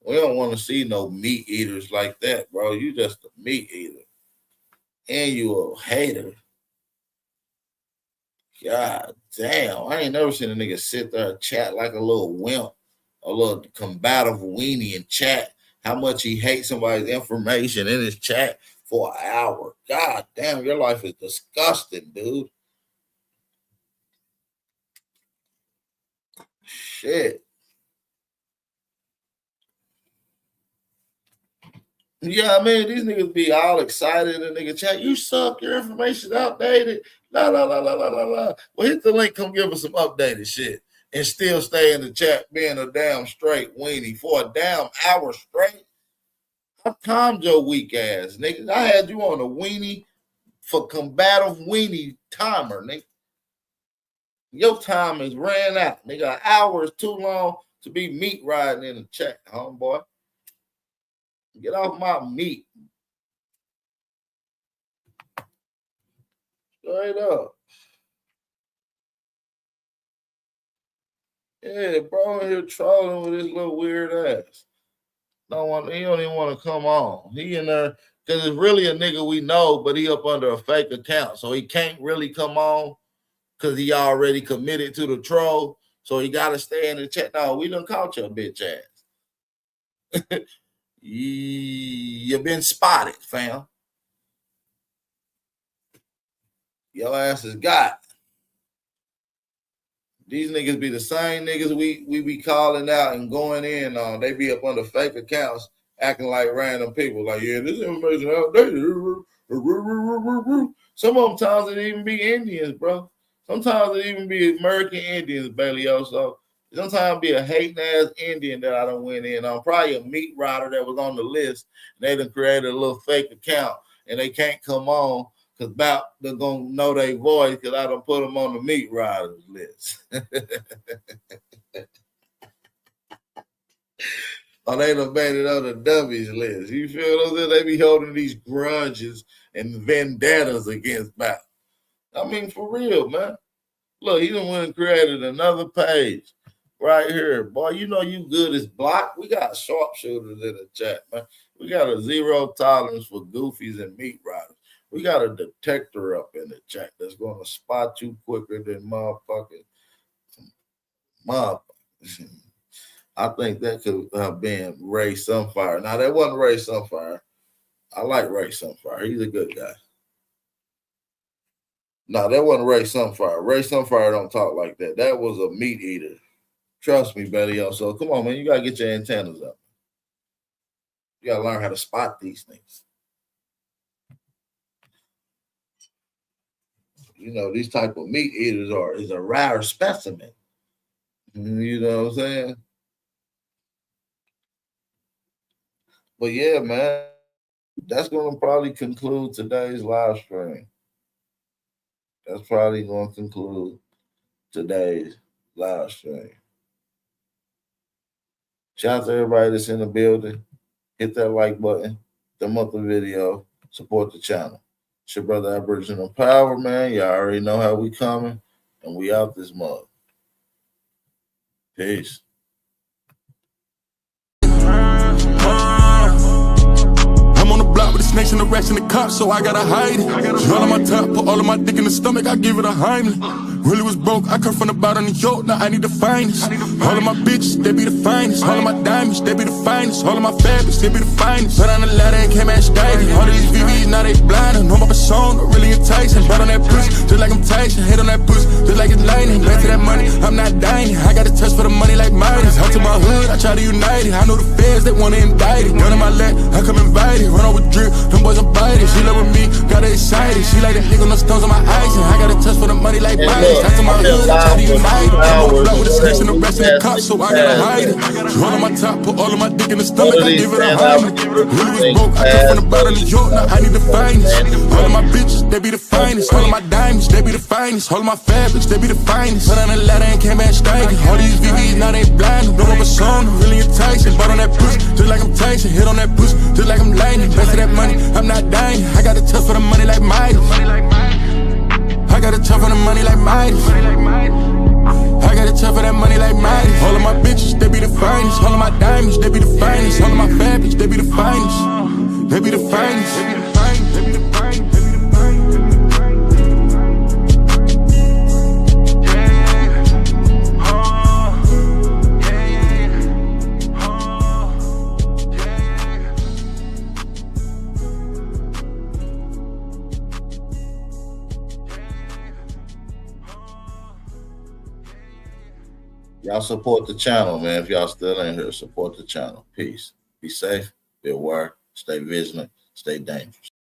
We don't want to see no meat eaters like that, bro. You just a meat eater. And you a hater. God damn. I ain't never seen a nigga sit there and chat like a little wimp, a little combative weenie, and chat how much he hates somebody's information in his chat for an hour. God damn, your life is disgusting, dude. Shit. Yeah, I mean, these niggas be all excited in the nigga chat. You suck, your information's outdated. La la la la la la la. Well, hit the link, come give us some updated shit. And still stay in the chat being a damn straight weenie for a damn hour straight. I timed your weak ass, nigga. I had you on a weenie for combative weenie timer, nigga. Your time is ran out, nigga. An hour is too long to be meat riding in the chat, homeboy. Get off my meat. Straight up. Yeah, bro, in here trolling with his little weird ass. He don't even want to come on. He in there because it's really a nigga we know, but he up under a fake account, so he can't really come on because he already committed to the troll. So he got to stay in the chat. No, we done caught your bitch ass. You've been spotted, fam. Your ass is got. These niggas be the same niggas we be calling out and going in on. They be up under fake accounts acting like random people. Like, yeah, this information outdated. Some of them times it even be Indians, bro. Sometimes it even be American Indians, Bailey. Also, sometimes it be a hating ass Indian that I done went in on. Probably a meat rider that was on the list. And they done created a little fake account and they can't come on because about they're gonna know their voice because I done put them on the meat riders list. Or they done made it on the dummies list. You feel what I'm saying? They be holding these grudges and vendettas against Bow. I mean, for real, man. Look, he done went and created another page right here. Boy, you know you good as block. We got sharpshooters in the chat, man. We got a zero tolerance for goofies and meat riders. We got a detector up in the chat that's going to spot you quicker than motherfuckers. I think that could have been Ray Sunfire. Now, that wasn't Ray Sunfire. I like Ray Sunfire. He's a good guy. No, that wasn't Ray Sunfire. Ray Sunfire don't talk like that. That was a meat eater. Trust me, Betty. So come on, man. You got to get your antennas up. You got to learn how to spot these things. You know, these type of meat eaters is a rare specimen. You know what I'm saying? But yeah, man, that's going to probably conclude today's live stream. That's probably going to conclude today's live stream. Shout out to everybody that's in the building. Hit that like button, thumb up the video, support the channel. It's your brother Aboriginal Power, man. Y'all already know how we coming, and we out this mug. Peace. I'm on the block with the snakes and the rats and the cops, so I gotta hide it. All on my top, put all of my dick in the stomach, I give it a Heimlich. Really was broke, I come from the bottom of the yoke, now I need the finest. All of my bitches, they be the finest. All of my diamonds, they be the finest. All of my fabrics, they be the finest. Put on the ladder and came at stagnant. All of these VVs, now they blind. I know my persona, really enticing. Brought on that pussy, just like I'm Tyson. Hit on that pussy, just like it's lightning. Back to that money, I'm not dying. I got a touch for the money like Midas. Out to my hood, I try to unite it. I know the feds, they wanna indict it. Gun in my leg, I come invited. Run over drip, them boys are biting. She love with me, got her excited. She like the nigga, no stones on my eyes. And I got a touch for the money like Midas. Out to my hood, I try to unite it. I'm on the block with the snakes and the rest of the cops, so I gotta hide it. All on my top, put all of my dick in the stomach, I give it a Heimlich. Really was broke, I come from the bottom of New York, now I need the finest. All of my bitches, they be the finest. All of my diamonds, they be the finest. All of my fabrics, they be the finest. Put on the ladder and came back stankin'. All these VVs, now they blind. No more persona, really enticing. Bought on that pussy, just like I'm Tyson. Hit on that pussy, just like I'm lightning. Back to that money, I'm not dying. I got a touch for the money like Midas. I got a touch for the money like Midas. I got a touch for that money like Midas. All of my bitches, they be the finest. All of my diamonds, they be the finest. All of my fabrics, they be the finest. They be the finest. They be the finest. They be the finest. They be the finest. They be the finest. Yeah. Oh. Yeah. Oh. Yeah. Y'all support the channel, man. If y'all still in here, support the channel. Peace. Be safe, be aware, stay vigilant, stay dangerous.